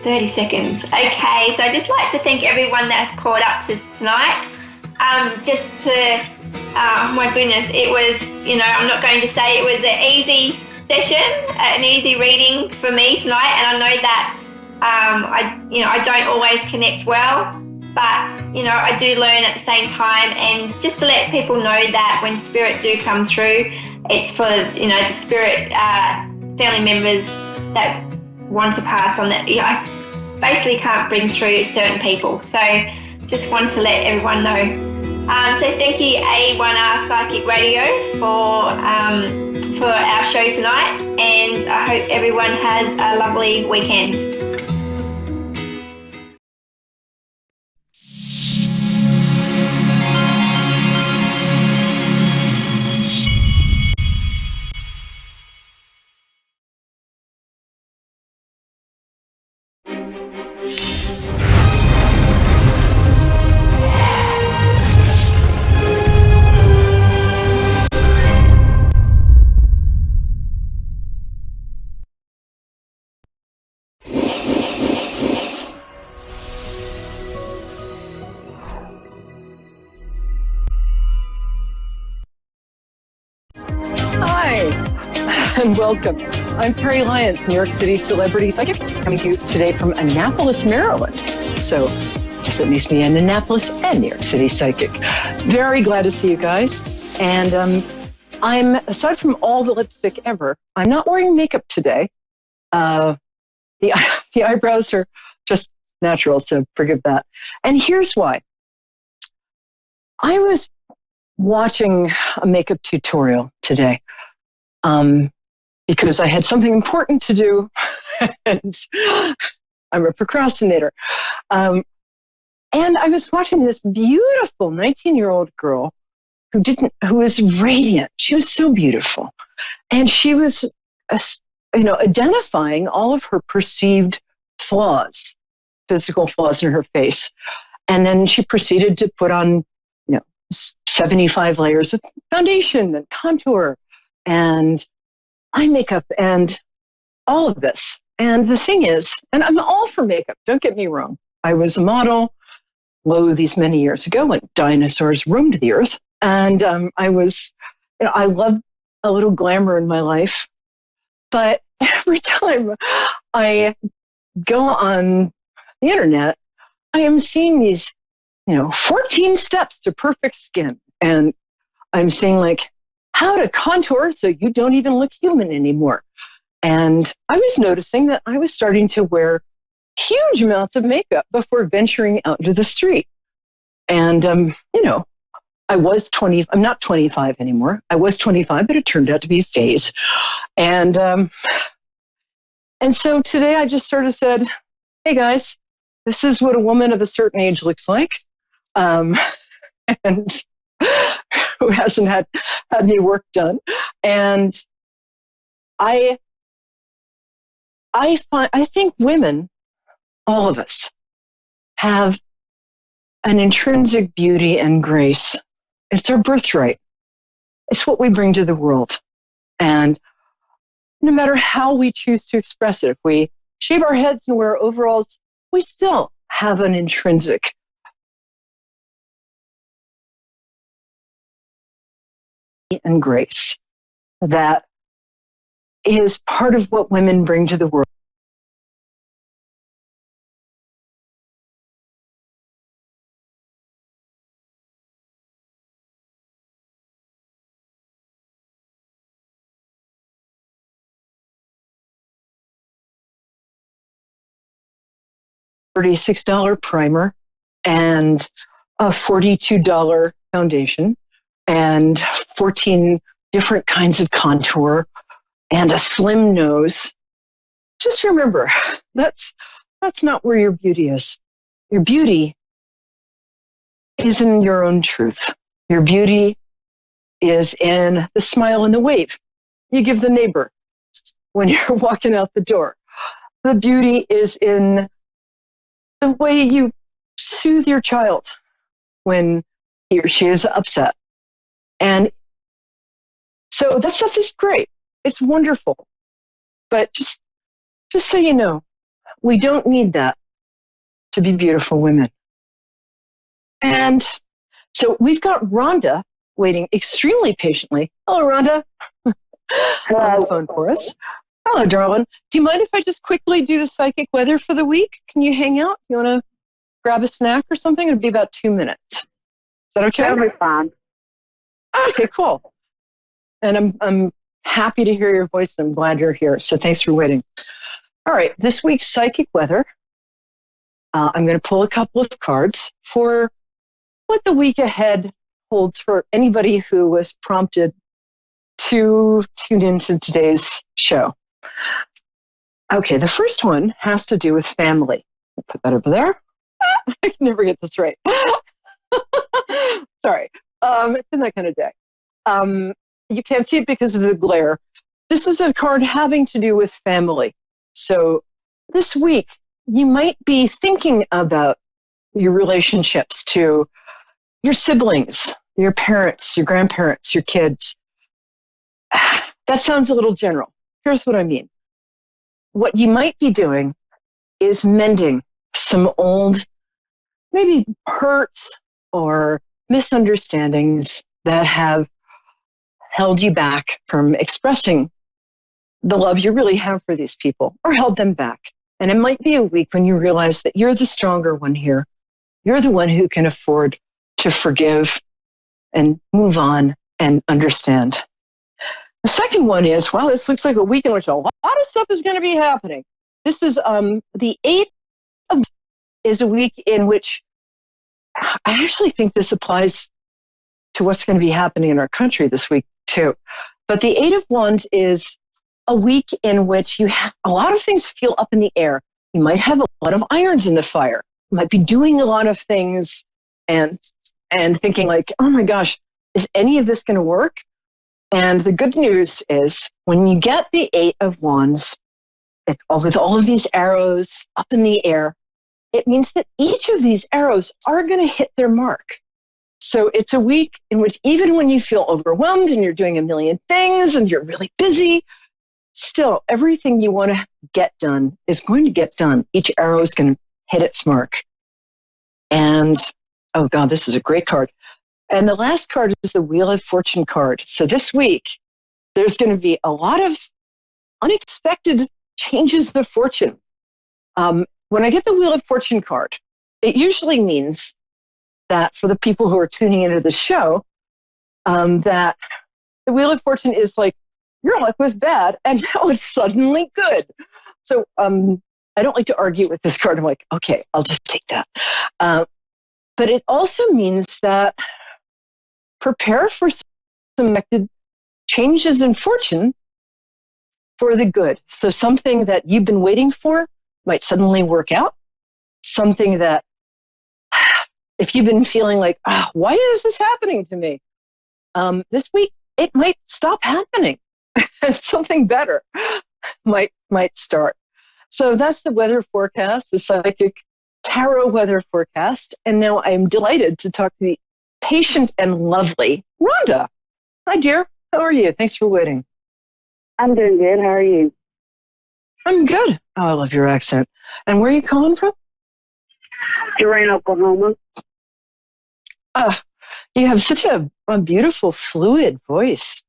30 seconds. Okay, so I'd just like to thank everyone that called up tonight. My goodness, it was, I'm not going to say it was an easy session, an easy reading for me tonight, and I know that I don't always connect well, but I do learn at the same time, and just to let people know that when spirit do come through, it's for the spirit family members that want to pass on that. I basically can't bring through certain people, so just want to let everyone know. So thank you, A1R Psychic Radio, for our show tonight, and I hope everyone has a lovely weekend.
And welcome. I'm Perry Lyons, New York City celebrity psychic, coming to you today from Annapolis, Maryland. So, yes, it makes me an Annapolis and New York City psychic. Very glad to see you guys. And I'm, aside from all the lipstick ever, I'm not wearing makeup today. The eyebrows are just natural, so forgive that. And here's why. I was watching a makeup tutorial today. Because I had something important to do, and I'm a procrastinator. And I was watching this beautiful 19-year-old girl who was radiant. She was so beautiful. And she was, identifying all of her perceived flaws, physical flaws in her face. And then she proceeded to put on, 75 layers of foundation and contour and eye makeup and all of this. And the thing is, and I'm all for makeup, don't get me wrong. I was a model. these many years ago when dinosaurs roamed the earth. And I love a little glamour in my life. But every time I go on the internet, I am seeing these, 14 steps to perfect skin. And I'm seeing like how to contour so you don't even look human anymore. And I was noticing that I was starting to wear huge amounts of makeup before venturing out into the street. And, I'm not 25 anymore. I was 25, but it turned out to be a phase. And so today I just sort of said, hey guys, this is what a woman of a certain age looks like. And who hasn't had any work done. And I think women, all of us, have an intrinsic beauty and grace. It's our birthright. It's what we bring to the world. And no matter how we choose to express it, if we shave our heads and wear overalls, we still have an intrinsic and grace that is part of what women bring to the world. $36 primer and a $42 foundation and 14 different kinds of contour and a slim nose. Just remember, that's not where your beauty is. Your beauty is in your own truth. Your beauty is in the smile and the wave you give the neighbor when you're walking out the door. The beauty is in the way you soothe your child when he or she is upset. And so that stuff is great. It's wonderful. But just so you know, we don't need that to be beautiful women. And so we've got Rhonda waiting extremely patiently. Hello, Rhonda. On the phone for us. Hello, darling. Do you mind if I just quickly do the psychic weather for the week? Can you hang out? You want to grab a snack or something? It'll be about 2 minutes. Is that okay?
That'll be fine.
Okay, cool. And I'm happy to hear your voice. I'm glad you're here. So thanks for waiting. All right, this week's psychic weather. I'm going to pull a couple of cards for what the week ahead holds for anybody who was prompted to tune into today's show. Okay, the first one has to do with family. I'll put that over there. I can never get this right. Sorry. It's been that kind of day. You can't see it because of the glare. This is a card having to do with family. So this week, you might be thinking about your relationships to your siblings, your parents, your grandparents, your kids. That sounds a little general. Here's what I mean. What you might be doing is mending some old, maybe hurts or misunderstandings that have held you back from expressing the love you really have for these people, or held them back. And it might be a week when you realize that you're the stronger one here. You're the one who can afford to forgive and move on and understand. The second one is, wow, this looks like a week in which a lot of stuff is going to be happening. This is the 8th of is a week in which I actually think this applies to what's going to be happening in our country this week too. But the 8 of Wands is a week in which you have a lot of things feel up in the air. You might have a lot of irons in the fire. You might be doing a lot of things and thinking like, oh my gosh, is any of this going to work? And the good news is when you get the 8 of Wands, with all of these arrows up in the air, it means that each of these arrows are going to hit their mark. So it's a week in which even when you feel overwhelmed and you're doing a million things and you're really busy, still everything you want to get done is going to get done. Each arrow is going to hit its mark. And And, oh God, this is a great card. And the last card is the Wheel of Fortune card. So this week, there's going to be a lot of unexpected changes of fortune. When I get the Wheel of Fortune card, it usually means that for the people who are tuning into the show, that the Wheel of Fortune is like, your luck was bad, and now it's suddenly good. So I don't like to argue with this card. I'm like, okay, I'll just take that. But it also means that prepare for some unexpected changes in fortune for the good. So something that you've been waiting for might suddenly work out. Something that, if you've been feeling like, why is this happening to me? This week, it might stop happening. Something better might start. So that's the weather forecast, the psychic tarot weather forecast. And now I'm delighted to talk to the patient and lovely Rhonda. Hi, dear. How are you? Thanks for waiting.
I'm doing good. How are you?
I'm good. Oh, I love your accent. And where are you calling from?
Durant, Oklahoma.
You have such a beautiful, fluid voice.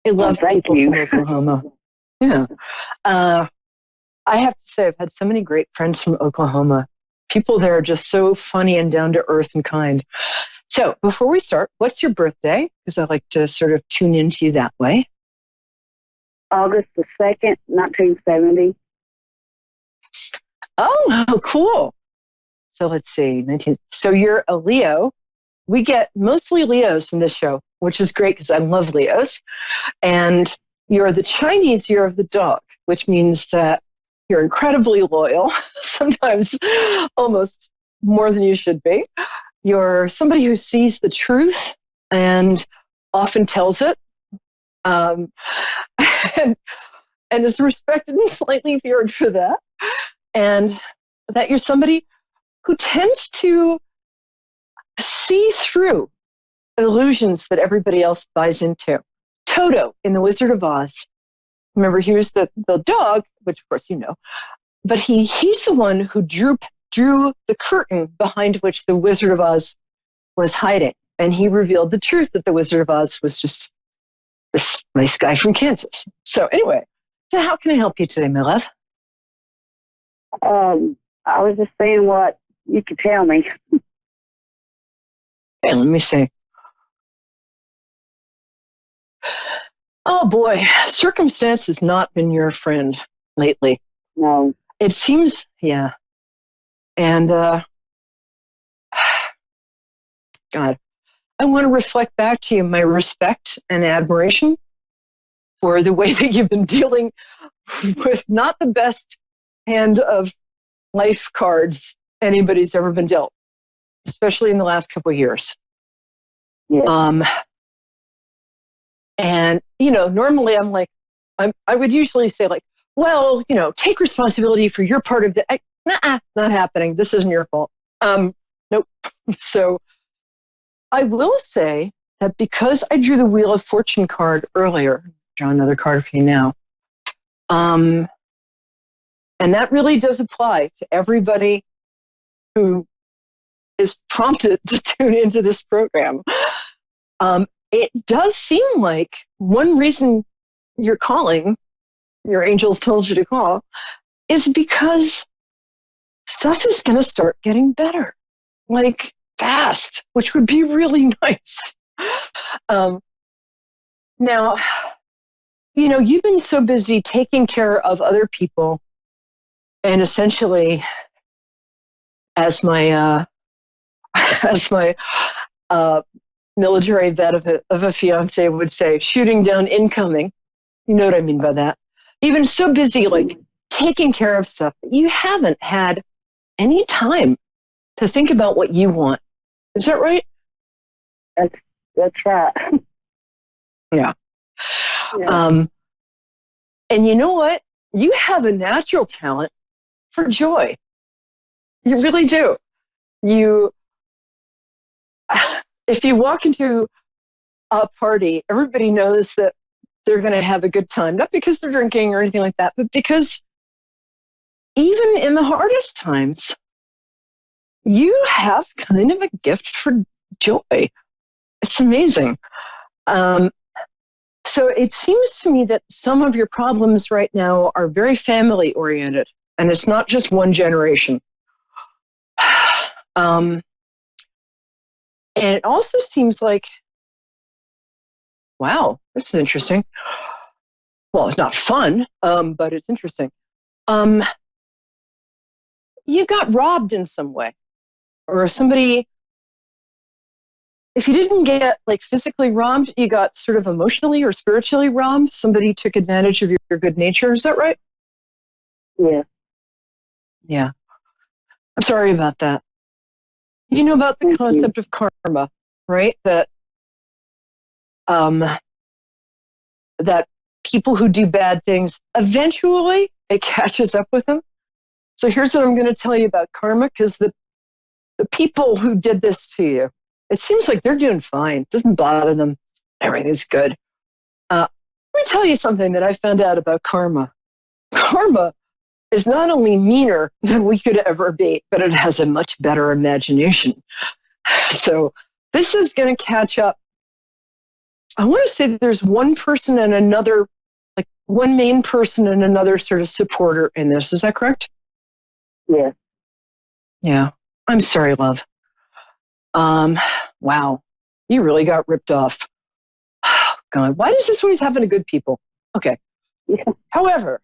I love people from Oklahoma. Yeah. I have to say, I've had so many great friends from Oklahoma. People there are just so funny and down to earth and kind. So before we start, what's your birthday? Because I like to sort of tune into you that way.
August the 2nd, 1970.
Oh, how cool. So let's see. So you're a Leo. We get mostly Leos in this show, which is great because I love Leos. And you're the Chinese year of the dog, which means that you're incredibly loyal, sometimes almost more than you should be. You're somebody who sees the truth and often tells it, and is respected and slightly feared for that. And that you're somebody who tends to see through illusions that everybody else buys into. Toto in The Wizard of Oz. Remember, he was the dog, which of course you know, but he's the one who drew the curtain behind which the Wizard of Oz was hiding. And he revealed the truth that the Wizard of Oz was just this nice guy from Kansas. So anyway, so how can I help you today, my love?
I was just saying what you could tell me.
Okay, let me see. Oh boy, circumstance has not been your friend lately.
No.
It seems, yeah. And God, I want to reflect back to you my respect and admiration for the way that you've been dealing with not the best hand of life cards anybody's ever been dealt, especially in the last couple of years.
Yeah.
And, normally I'm like, I would usually say like, well, take responsibility for your part of the, not happening. This isn't your fault. Nope. So I will say that because I drew the Wheel of Fortune card earlier, draw another card for you now. And that really does apply to everybody who is prompted to tune into this program. It does seem like one reason you're calling, your angels told you to call, is because stuff is going to start getting better, like fast, which would be really nice. Now, you've been so busy taking care of other people, and essentially, as my military vet of a fiance would say, shooting down incoming. You know what I mean by that. You've been so busy, like, taking care of stuff that you haven't had any time to think about what you want. Is that right?
That's right.
Yeah. And you know what? You have a natural talent for joy. You really do. If you walk into a party, everybody knows that they're going to have a good time, not because they're drinking or anything like that, but because even in the hardest times, you have kind of a gift for joy. It's amazing. So it seems to me that some of your problems right now are very family oriented, and it's not just one generation. And it also seems like, wow, this is interesting. Well, it's not fun, but it's interesting. You got robbed in some way, or somebody, if you didn't get like physically robbed, you got sort of emotionally or spiritually robbed. Somebody took advantage of your good nature. Is that right?
Yeah.
Yeah. I'm sorry about that. You know about the concept of karma, right? That that people who do bad things, eventually it catches up with them. So here's what I'm going to tell you about karma, because the people who did this to you, it seems like they're doing fine. It doesn't bother them. Everything's good. Let me tell you something that I found out about karma. Karma is not only meaner than we could ever be, but it has a much better imagination. So this is going to catch up. I want to say that there's one person and another, like one main person and another sort of supporter in this. Is that correct?
Yeah.
Yeah. I'm sorry, love. Wow. You really got ripped off. God, why does this always happen to good people? Okay.
Yeah.
However,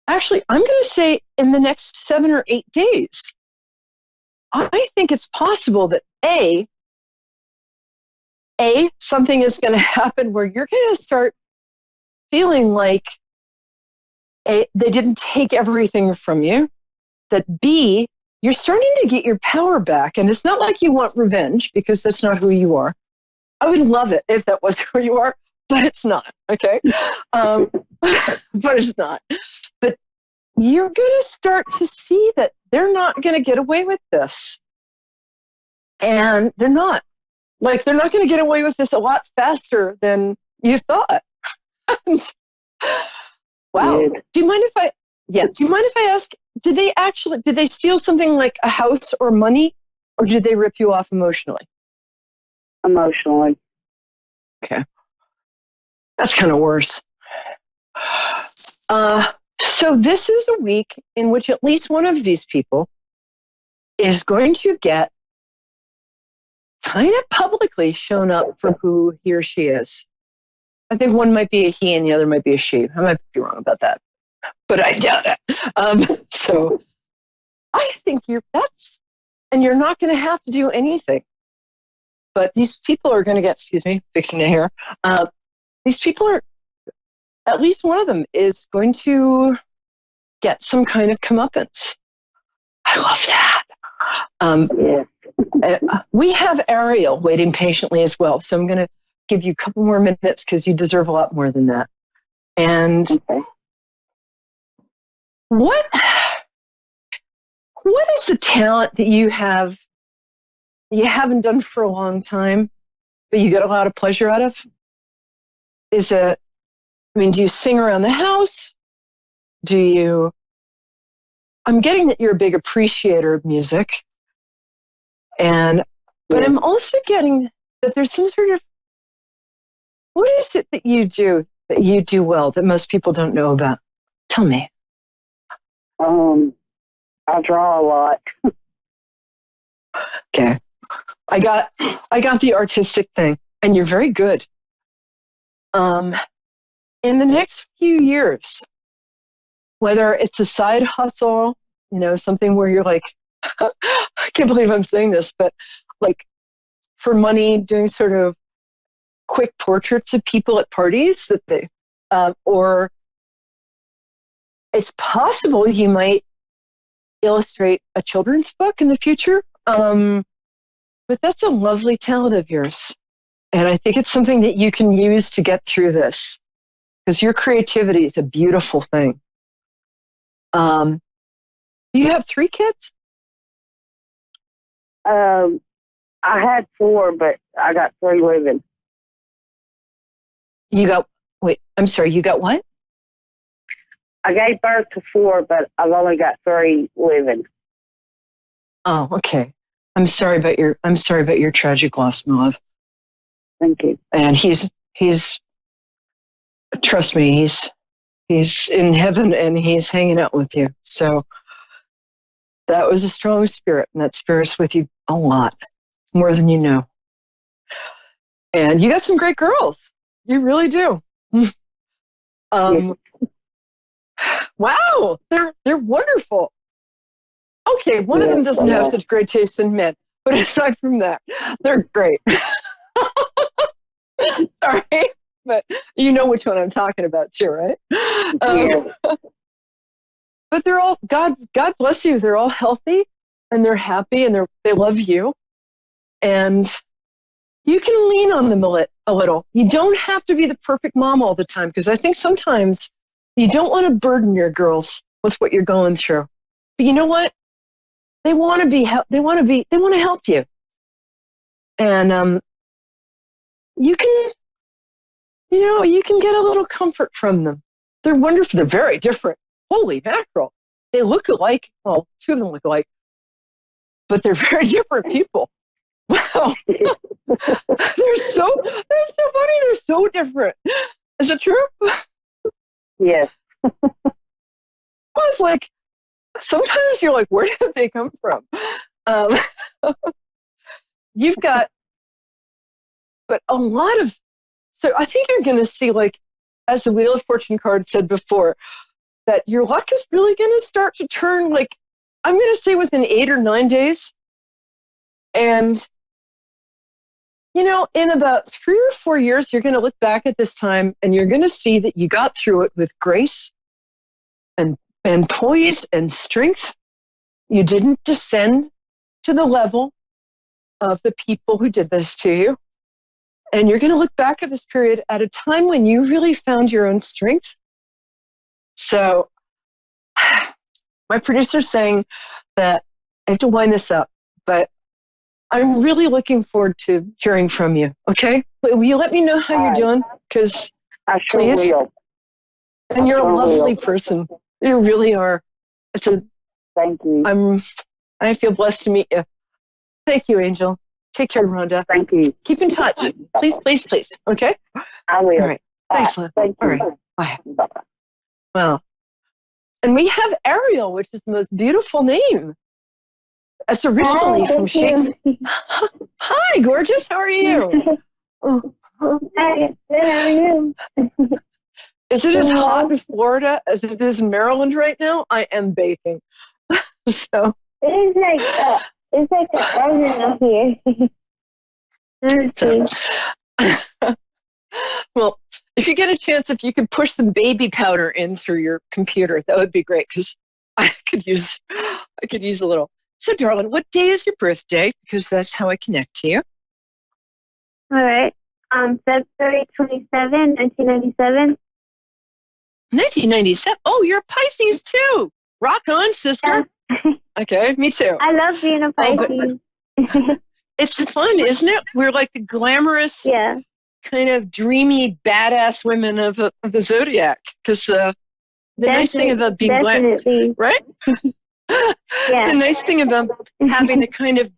actually, I'm going to say in the next 7 or 8 days, I think it's possible that something is going to happen where you're going to start feeling like they didn't take everything from you, that B, you're starting to get your power back. And it's not like you want revenge, because that's not who you are. I would love it if that was who you are, but it's not, okay? But it's not. But you're going to start to see that they're not going to get away with this. And they're not. Like, they're not going to get away with this a lot faster than you thought. Wow. Do you mind if I ask, did they steal something like a house or money, or did they rip you off emotionally?
Emotionally.
Okay. That's kind of worse. So this is a week in which at least one of these people is going to get kind of publicly shown up for who he or she is. I think one might be a he and the other might be a she. I might be wrong about that, but I doubt it. So I think and you're not going to have to do anything. But these people are going to get, fixing the hair. These people are, at least one of them is going to get some kind of comeuppance. I love that. We have Ariel waiting patiently as well. So I'm going to give you a couple more minutes because you deserve a lot more than that. And what is the talent that you have that you haven't done for a long time, but you get a lot of pleasure out of? Do you sing around the house? I'm getting that you're a big appreciator of music. But I'm also getting that there's some sort of, what is it that you do well that most people don't know about? Tell me.
I draw a lot.
Okay. I got the artistic thing, and you're very good. In the next few years, whether it's a side hustle, something where you're like, I can't believe I'm saying this, but like for money, doing sort of quick portraits of people at parties or it's possible you might illustrate a children's book in the future. But that's a lovely talent of yours. And I think it's something that you can use to get through this, because your creativity is a beautiful thing. You have 3 kids?
I had 4, but I got 3 living.
You got what?
I gave birth to 4, but I've only got 3 living.
Oh, okay. I'm sorry about your tragic loss, my love.
Thank you.
And he's trust me, he's in heaven and he's hanging out with you. So that was a strong spirit, and that spirit's with you a lot, more than you know. And you got some great girls. You really do. Wow, they're wonderful. Okay, one of them doesn't have such great taste in men, but aside from that, they're great. Sorry, but you know which one I'm talking about too, right? But they're all God bless you. They're all healthy and they're happy and they love you, and you can lean on them a little. You don't have to be the perfect mom all the time, because I think sometimes you don't want to burden your girls with what you're going through. But you know what? They want to help you. And you can get a little comfort from them. They're wonderful. They're very different. Holy mackerel. They look alike. Well, two of them look alike, but they're very different people. Wow. They're so funny. They're so different. Is it true?
Yes.
Well, it's like, sometimes you're like, where did they come from? You've got, but a lot of, so I think you're going to see, like, as the Wheel of Fortune card said before, that your luck is really going to start to turn, like, I'm going to say within 8 or 9 days. And, in about 3 or 4 years, you're going to look back at this time and you're going to see that you got through it with grace and poise and strength. You didn't descend to the level of the people who did this to you. And you're going to look back at this period at a time when you really found your own strength. So my producer's saying that I have to wind this up, but I'm really looking forward to hearing from you. Okay? Will you let me know how you're doing? Because
I sure will.
And you're a lovely person. You really are.
Thank you.
I feel blessed to meet you. Thank you, Angel. Take care, Rhonda.
Thank you.
Keep in touch. Please, please, please. Okay?
I will.
All right. Thanks, love.
Thank you.
All right. Bye. Well, and we have Ariel, which is the most beautiful name. That's originally from Shakespeare. Hi, gorgeous. How are you?
Hi, good, how are you?
Is it as hot in Florida as it is in Maryland right now? I am baking. So
It's like a oven up here.
Well, if you get a chance, if you could push some baby powder in through your computer, that would be great, because I could use a little. So, darling, what day is your birthday? Because that's how I connect to you.
All right. February 27, 1997.
1997. Oh, you're a Pisces too. Rock on, sister.
Yeah.
Okay, me too.
I love being a Pisces.
It's fun, isn't it? We're like the glamorous, kind of dreamy, badass women of the zodiac. Because the nice thing about being right? The nice thing about having the kind of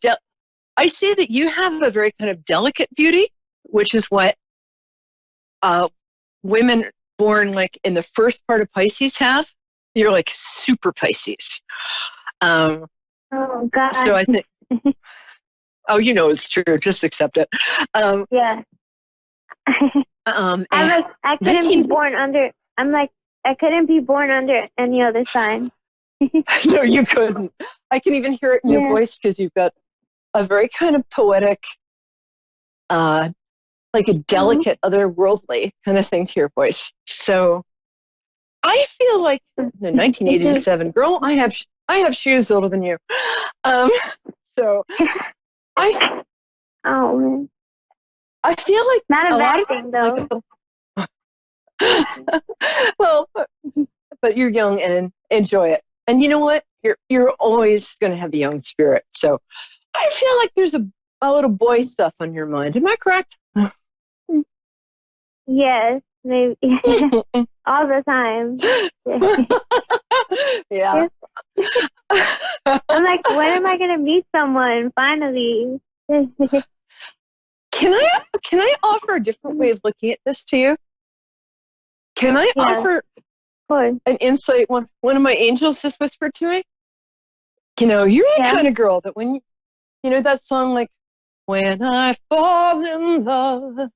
I say that you have a very kind of delicate beauty, which is what women born like in the first part of Pisces have. You're like super Pisces.
Oh God.
So I think. Oh, it's true. Just accept it.
Yeah. I couldn't be born under. I couldn't be born under any other sign.
No, you couldn't. I can even hear it in your voice, because you've got a very kind of poetic, like a delicate, otherworldly kind of thing to your voice. So I feel like in 1987, girl, I have shoes older than you. So I feel like
not a bad thing though.
Well, but you're young and enjoy it. And you know what? You're always going to have a young spirit. So I feel like there's a little boy stuff on your mind. Am I correct?
Yes. Maybe all the time.
Yeah.
I'm like, when am I gonna meet someone finally?
Can I offer a different way of looking at this to you? Can I offer an insight? One of my angels just whispered to me. You know, you're the kind of girl that when you know that song, like, when I fall in love,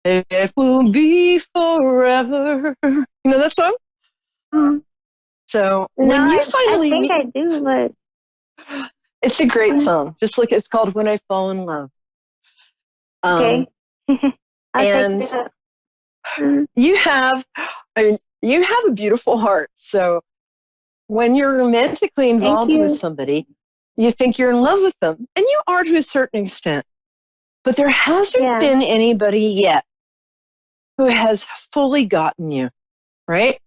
it will be forever. You know that song?
Mm.
So when you finally
I think I do, but
it's a great song. Just look, it's called "When I Fall in Love."
Okay.
And you have a beautiful heart. So when you're romantically involved with somebody, you think you're in love with them, and you are to a certain extent. But there hasn't been anybody yet who has fully gotten you, right?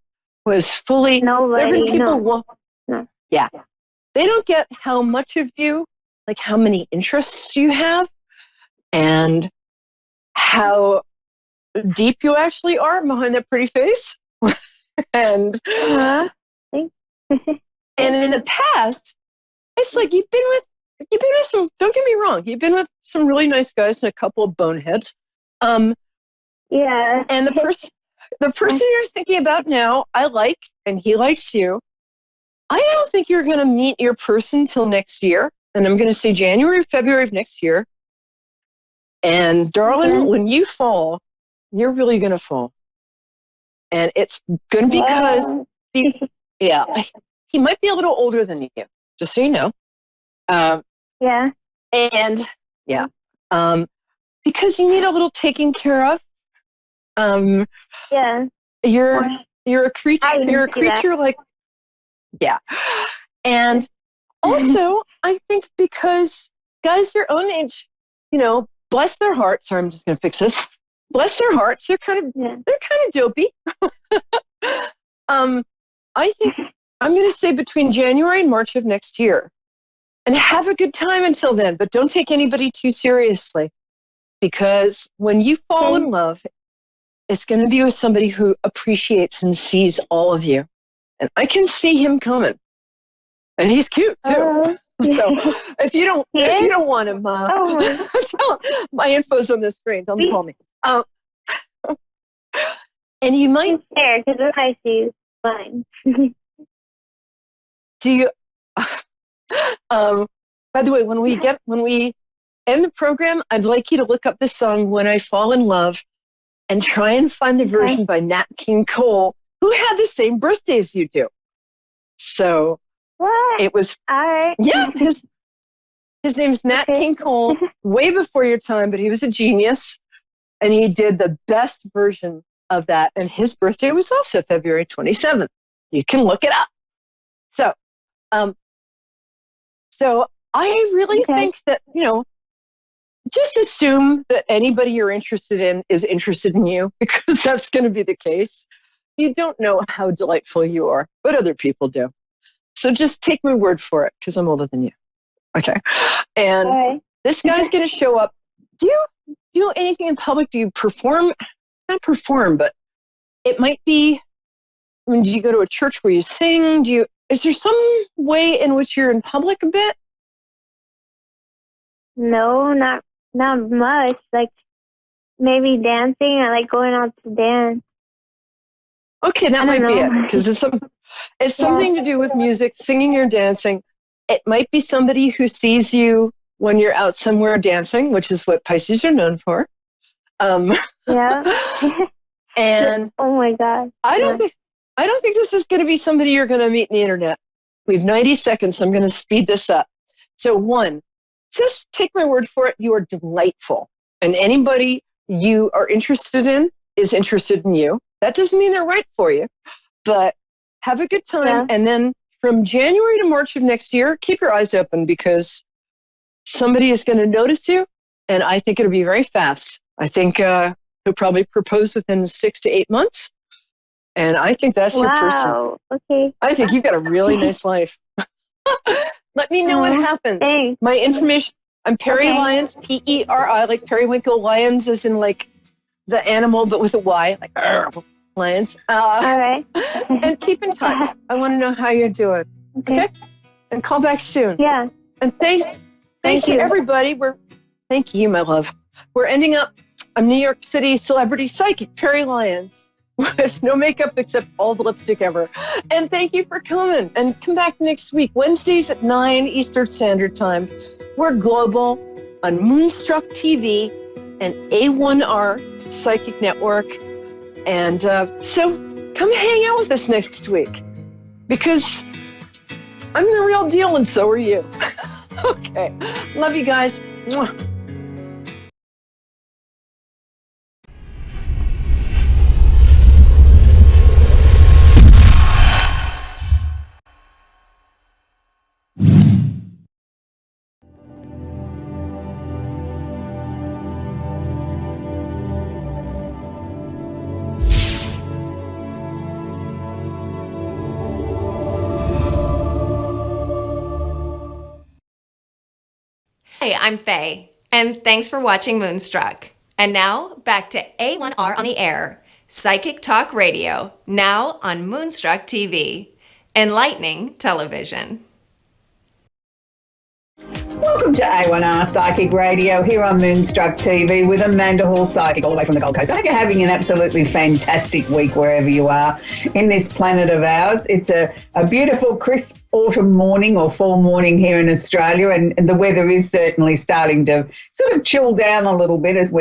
Who has fully.
Nobody.
There have been people.
No.
Yeah, they don't get how much of you, like how many interests you have, and how deep you actually are behind that pretty face. And and in the past, it's like you've been with some, don't get me wrong, you've been with some really nice guys and a couple of boneheads. And the person you're thinking about now, I like, and he likes you. I don't think you're going to meet your person till next year. And I'm going to say January or February of next year. And darling, when you fall, you're really going to fall. And it's going to be because, he might be a little older than you, just so you know. Because you need a little taking care of. You're a creature like, and also I think because guys your own age, you know, bless their hearts. Sorry, I'm just going to fix this. Bless their hearts. They're kind of dopey. I think I'm going to say between January and March of next year, and have a good time until then. But don't take anybody too seriously, because when you fall in love, it's going to be with somebody who appreciates and sees all of you. And I can see him coming, and he's cute too. So if you don't want him, my info's on the screen. Don't call me. And you might
fair because I see you fine.
Do you? By the way, when we end the program, I'd like you to look up the song "When I Fall in Love" and try and find the version by Nat King Cole, who had the same birthday as you do. So it was, his name's Nat King Cole, way before your time, but he was a genius, and he did the best version of that. And his birthday was also February 27th. You can look it up. So I really think that, you know, just assume that anybody you're interested in is interested in you, because that's going to be the case. You don't know how delightful you are, but other people do. So just take my word for it, because I'm older than you. Okay. And this guy's going to show up. Do you do anything in public? Do you perform? Not perform, but it might be, I mean, do you go to a church where you sing? Is there some way in which you're in public a bit?
No, not much. Like maybe dancing. I like going out to dance.
Okay, that might be it, because it's something to do with music, singing or dancing. It might be somebody who sees you when you're out somewhere dancing, which is what Pisces are known for. And
oh my God,
I don't think this is going to be somebody you're going to meet on the internet. We have 90 seconds, so I'm going to speed this up. So 1, just take my word for it. You are delightful, and anybody you are interested in is interested in you. That doesn't mean they're right for you, but have a good time. And then from January to March of next year, keep your eyes open, because somebody is going to notice you, and I think it'll be very fast. I think he'll probably propose within 6 to 8 months, and I think that's your person.
Okay.
I think you've got a really nice life. Let me know what happens.
Thanks.
My information, I'm Perry Lyons, P-E-R-I, like periwinkle. Lyons as in like the animal, but with a Y, like lions.
All right.
And keep in touch. I want to know how you're doing. Okay? And call back soon.
Yeah.
And thanks to
you.
everybody. Thank you, my love. We're ending up. I'm New York City celebrity psychic Perry Lyons with no makeup except all the lipstick ever. And thank you for coming. And come back next week, Wednesdays at 9 Eastern Standard Time. We're global on Moonstruck TV and A1R Psychic Network. And so come hang out with us next week because I'm the real deal and so are you. Okay. Love you guys. Mwah.
Hey, I'm Faye, and thanks for watching Moonstruck. And now, back to A1R on the air, Psychic Talk Radio, now on Moonstruck TV, enlightening television.
Welcome to A1R Psychic Radio here on Moonstruck TV with Amanda Hall Psychic all the way from the Gold Coast. I hope you're having an absolutely fantastic week wherever you are in this planet of ours. It's a beautiful crisp autumn morning or fall morning here in Australia, and the weather is certainly starting to sort of chill down a little bit as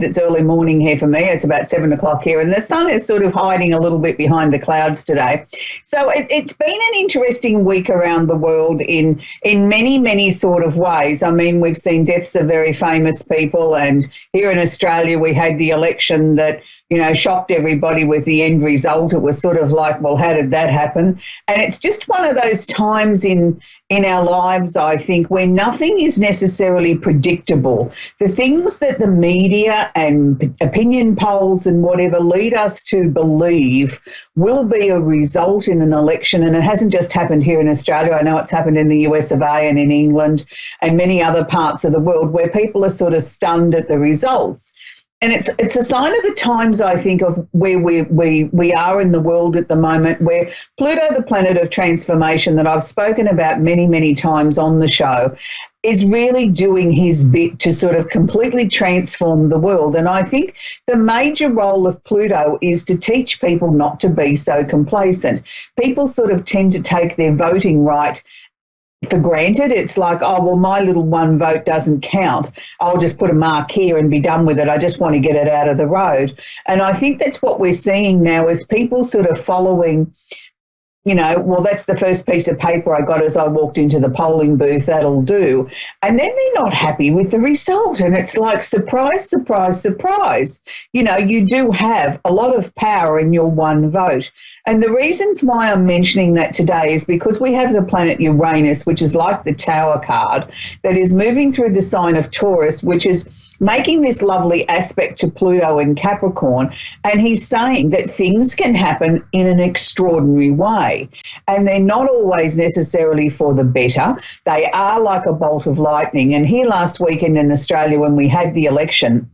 it's early morning here for me. It's about 7 o'clock here, and the sun is sort of hiding a little bit behind the clouds today. So it's been an interesting week around the world in many, many sort of ways. I mean, we've seen deaths of very famous people, and here in Australia we had the election that, you know, shocked everybody with the end result. It was sort of like, well, how did that happen? And it's just one of those times in our lives, I think, where nothing is necessarily predictable. The things that the media and opinion polls and whatever lead us to believe will be a result in an election, and it hasn't just happened here in Australia. I know it's happened in the US of A and in England and many other parts of the world where people are sort of stunned at the results. And it's a sign of the times, I think, of where we are in the world at the moment, where Pluto, the planet of transformation that I've spoken about many, many times on the show, is really doing his bit to sort of completely transform the world. And I think the major role of Pluto is to teach people not to be so complacent. People sort of tend to take their voting right for granted. It's like, oh, well, my little one vote doesn't count. I'll just put a mark here and be done with it. I just want to get it out of the road. And I think that's what we're seeing now is people sort of following, you know, well, that's the first piece of paper I got as I walked into the polling booth, that'll do. And then they're not happy with the result. And it's like, surprise, surprise, surprise. You know, you do have a lot of power in your one vote. And the reasons why I'm mentioning that today is because we have the planet Uranus, which is like the Tower card, that is moving through the sign of Taurus, which is making this lovely aspect to Pluto in Capricorn. And he's saying that things can happen in an extraordinary way. And they're not always necessarily for the better. They are like a bolt of lightning. And here last weekend in Australia, when we had the election,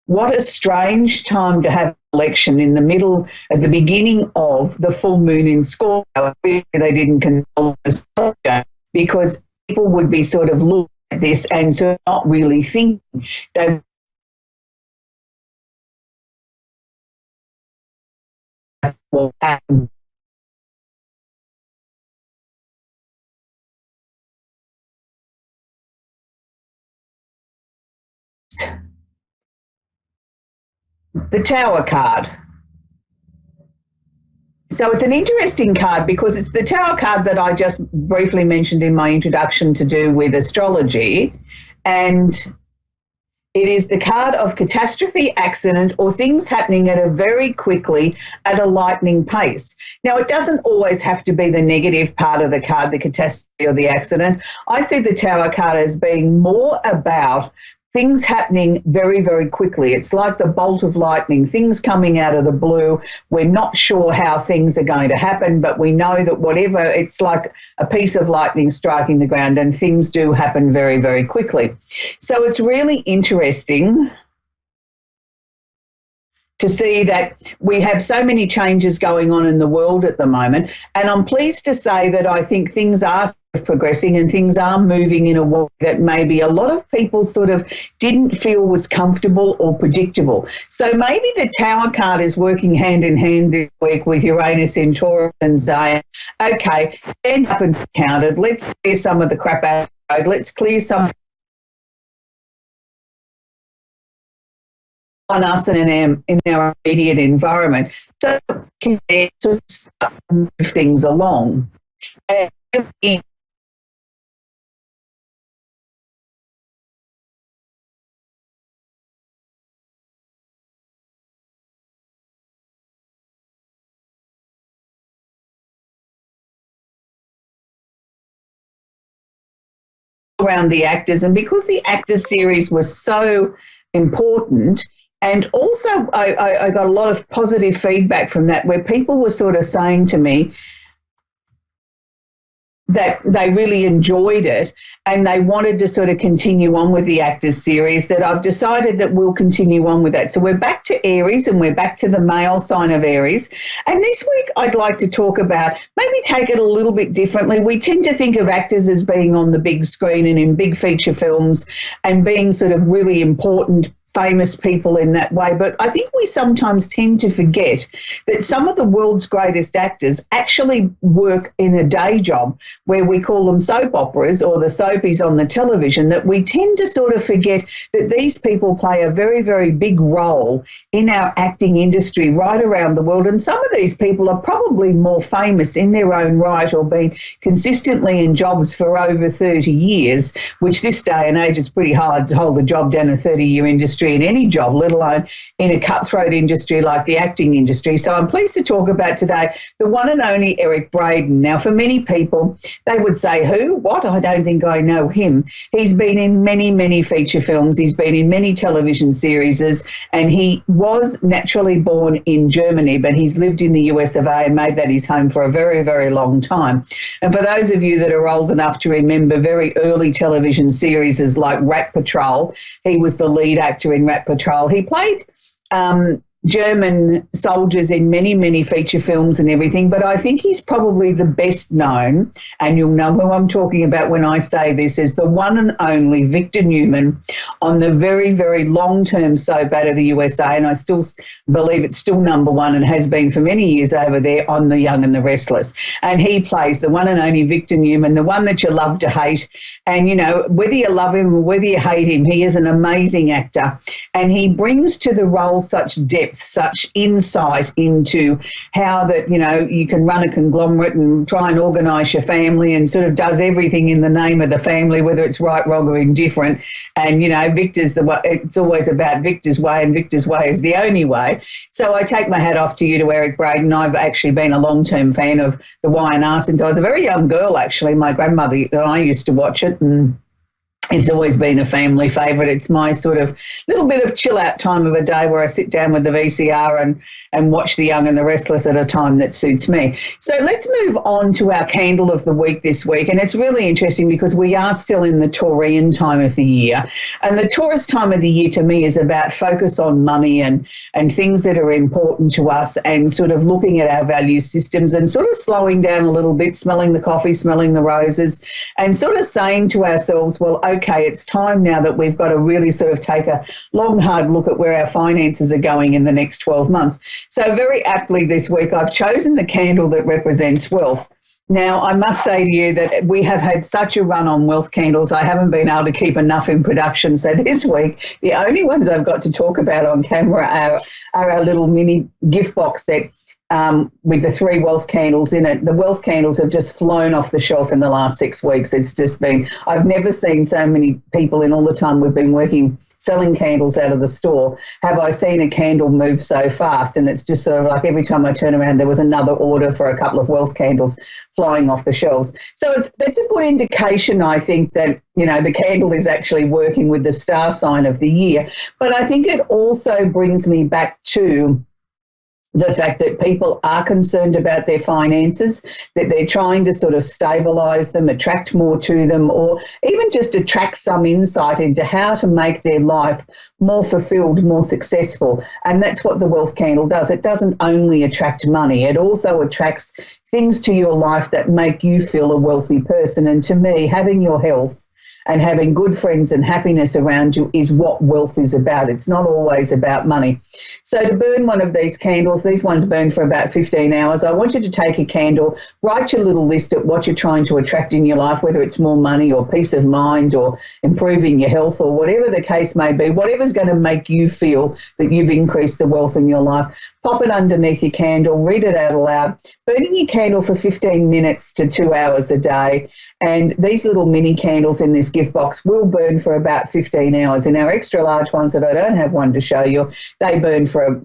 what a strange time to have an election in the middle, at the beginning of the full moon in Scorpio. They didn't control the Scorpio because people would be sort of looking at this and sort of not really thinking. They will happen. The Tower card. So it's an interesting card because it's the Tower card that I just briefly mentioned in my introduction to do with astrology. And it is the card of catastrophe, accident, or things happening at a very quickly at a lightning pace. Now, it doesn't always have to be the negative part of the card, the catastrophe or the accident. I see the Tower card as being more about things happening very, very quickly. It's like the bolt of lightning, things coming out of the blue. We're not sure how things are going to happen, but we know that whatever, it's like a piece of lightning striking the ground, and things do happen very, very quickly. So it's really interesting to see that we have so many changes going on in the world at the moment. And I'm pleased to say that I think things are progressing and things are moving in a way that maybe a lot of people sort of didn't feel was comfortable or predictable. So maybe the Tower card is working hand in hand this week with Uranus in Taurus and saying, okay, end up and counted. Let's clear some of the crap out of the road. Let's clear some on us and in our immediate environment, so can sort of move things along. And around the actors, and because the actors series was so important. And also, I got a lot of positive feedback from that, where people were sort of saying to me that they really enjoyed it and they wanted to sort of continue on with the actors series, that I've decided that we'll continue on with that. So we're back to Aries, and we're back to the male sign of Aries. And this week I'd like to talk about, maybe take it a little bit differently. We tend to think of actors as being on the big screen and in big feature films and being sort of really important, famous people in that way, but I think we sometimes tend to forget that some of the world's greatest actors actually work in a day job, where we call them soap operas or the soapies on the television, that we tend to sort of forget that these people play a very, very big role in our acting industry right around the world. And some of these people are probably more famous in their own right, or been consistently in jobs for over 30 years, which this day and age it's pretty hard to hold a job down a 30-year industry in any job, let alone in a cutthroat industry like the acting industry. So I'm pleased to talk about today the one and only Eric Braeden. Now, for many people, they would say, who? What? I don't think I know him. He's been in many, many feature films. He's been in many television series, and he was naturally born in Germany, but he's lived in the US of A and made that his home for a very, very long time. And for those of you that are old enough to remember very early television series like Rat Patrol, he was the lead actor in Rat Patrol. He played German soldiers in many, many feature films and everything, but I think he's probably the best known, and you'll know who I'm talking about when I say this, is the one and only Victor Newman on the very, very long-term soap out of the USA, and I still believe it's still number one and has been for many years over there, on The Young and the Restless. And he plays the one and only Victor Newman, the one that you love to hate. And, you know, whether you love him or whether you hate him, he is an amazing actor, and he brings to the role such depth, such insight into how that, you know, you can run a conglomerate and try and organise your family, and sort of does everything in the name of the family, whether it's right, wrong or indifferent. And, you know, Victor's the way, it's always about Victor's way, and Victor's way is the only way. So I take my hat off to you, to Eric Braeden. I've actually been a long-term fan of the A1R since I was a very young girl, actually. My grandmother and I used to watch it, and it's always been a family favourite. It's my sort of little bit of chill out time of a day where I sit down with the VCR and watch The Young and the Restless at a time that suits me. So let's move on to our candle of the week this week. And it's really interesting because we are still in the Taurian time of the year. And the Taurus time of the year to me is about focus on money and things that are important to us, and sort of looking at our value systems and sort of slowing down a little bit, smelling the coffee, smelling the roses, and sort of saying to ourselves, well, okay, it's time now that we've got to really sort of take a long, hard look at where our finances are going in the next 12 months. So very aptly this week, I've chosen the candle that represents wealth. Now, I must say to you that we have had such a run on wealth candles, I haven't been able to keep enough in production. So this week, the only ones I've got to talk about on camera are our little mini gift box set with the 3 wealth candles in it. The wealth candles have just flown off the shelf in the last 6 weeks. It's just been, I've never seen so many people in all the time we've been working selling candles out of the store, have I seen a candle move so fast? And it's just sort of like every time I turn around, there was another order for a couple of wealth candles flying off the shelves. So that's a good indication, I think, that, you know, the candle is actually working with the star sign of the year. But I think it also brings me back to the fact that people are concerned about their finances, that they're trying to sort of stabilise them, attract more to them, or even just attract some insight into how to make their life more fulfilled, more successful. And that's what the wealth candle does. It doesn't only attract money, it also attracts things to your life that make you feel a wealthy person. And to me, having your health and having good friends and happiness around you is what wealth is about. It's not always about money. So to burn one of these candles, these ones burn for about 15 hours. I want you to take a candle, write your little list of what you're trying to attract in your life, whether it's more money or peace of mind or improving your health or whatever the case may be, whatever's going to make you feel that you've increased the wealth in your life. Pop it underneath your candle, read it out aloud, burning your candle for 15 minutes to 2 hours a day. And these little mini candles in this gift box will burn for about 15 hours. In our extra large ones that I don't have one to show you, they burn for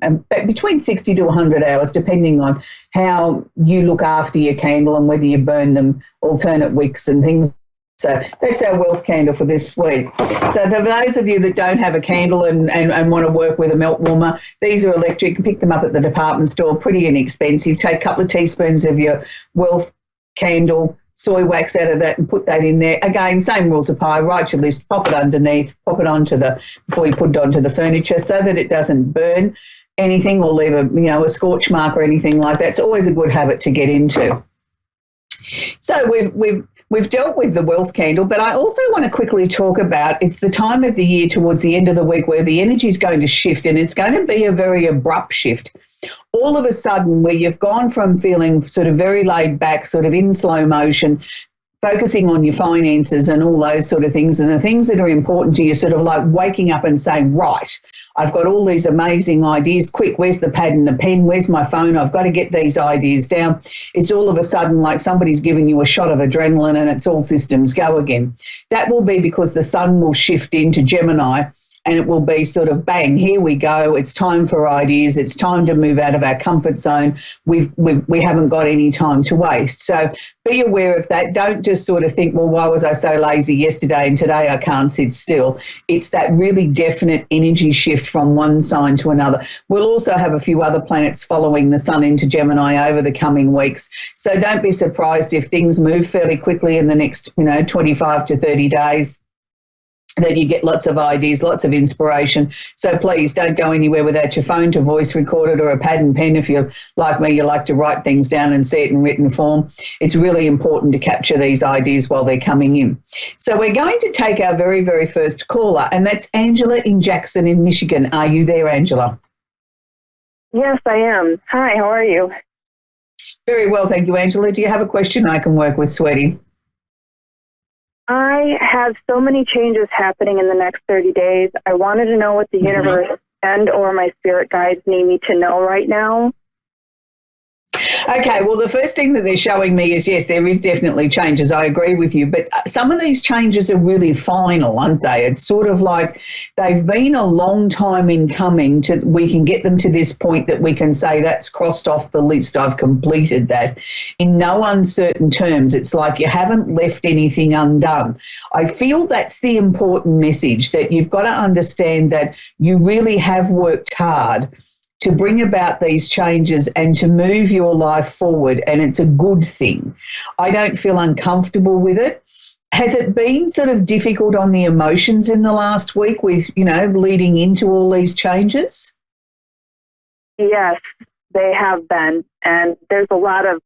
between 60 to 100 hours, depending on how you look after your candle and whether you burn them alternate wicks and things. So that's our wealth candle for this week. So for those of you that don't have a candle and want to work with a melt warmer, these are electric. You can pick them up at the department store, pretty inexpensive. Take a couple of teaspoons of your wealth candle, soy wax out of that and put that in there. Again, same rules apply. Write your list, pop it underneath, pop it onto before you put it onto the furniture so that it doesn't burn anything or leave a scorch mark or anything like that. It's always a good habit to get into. So we've dealt with the wealth candle, but I also want to quickly talk about, it's the time of the year towards the end of the week where the energy is going to shift, and it's going to be a very abrupt shift. All of a sudden, where you've gone from feeling sort of very laid back, sort of in slow motion, focusing on your finances and all those sort of things, and the things that are important to you, sort of like waking up and saying, right, I've got all these amazing ideas. Quick, where's the pad and the pen? Where's my phone? I've got to get these ideas down. It's all of a sudden like somebody's giving you a shot of adrenaline and it's all systems go again. That will be because the sun will shift into Gemini, and it will be sort of bang, here we go. It's time for ideas. It's time to move out of our comfort zone. We haven't got any time to waste. So be aware of that. Don't just sort of think, well, why was I so lazy yesterday and today I can't sit still? It's that really definite energy shift from one sign to another. We'll also have a few other planets following the sun into Gemini over the coming weeks. So don't be surprised if things move fairly quickly in the next, 25 to 30 days. That you get lots of ideas, lots of inspiration. So please don't go anywhere without your phone to voice record it or a pad and pen. If you're like me, you like to write things down and see it in written form. It's really important to capture these ideas while they're coming in. So we're going to take our very, very first caller, and that's Angela in Jackson in Michigan. Are you there, Angela?
Yes, I am. Hi, how are you?
Very well, thank you, Angela. Do you have a question I can work with, sweetie?
I have so many changes happening in the next 30 days. I wanted to know what the universe and or my spirit guides need me to know right now.
Okay, well, the first thing that they're showing me is, yes, there is definitely changes. I agree with you. But some of these changes are really final, aren't they? It's sort of like they've been a long time in coming to we can get them to this point that we can say that's crossed off the list. I've completed that. In no uncertain terms, it's like you haven't left anything undone. I feel that's the important message, that you've got to understand that you really have worked hard to bring about these changes and to move your life forward, and it's a good thing. I don't feel uncomfortable with it. Has it been sort of difficult on the emotions in the last week with, leading into all these changes?
Yes, they have been. And there's a lot of,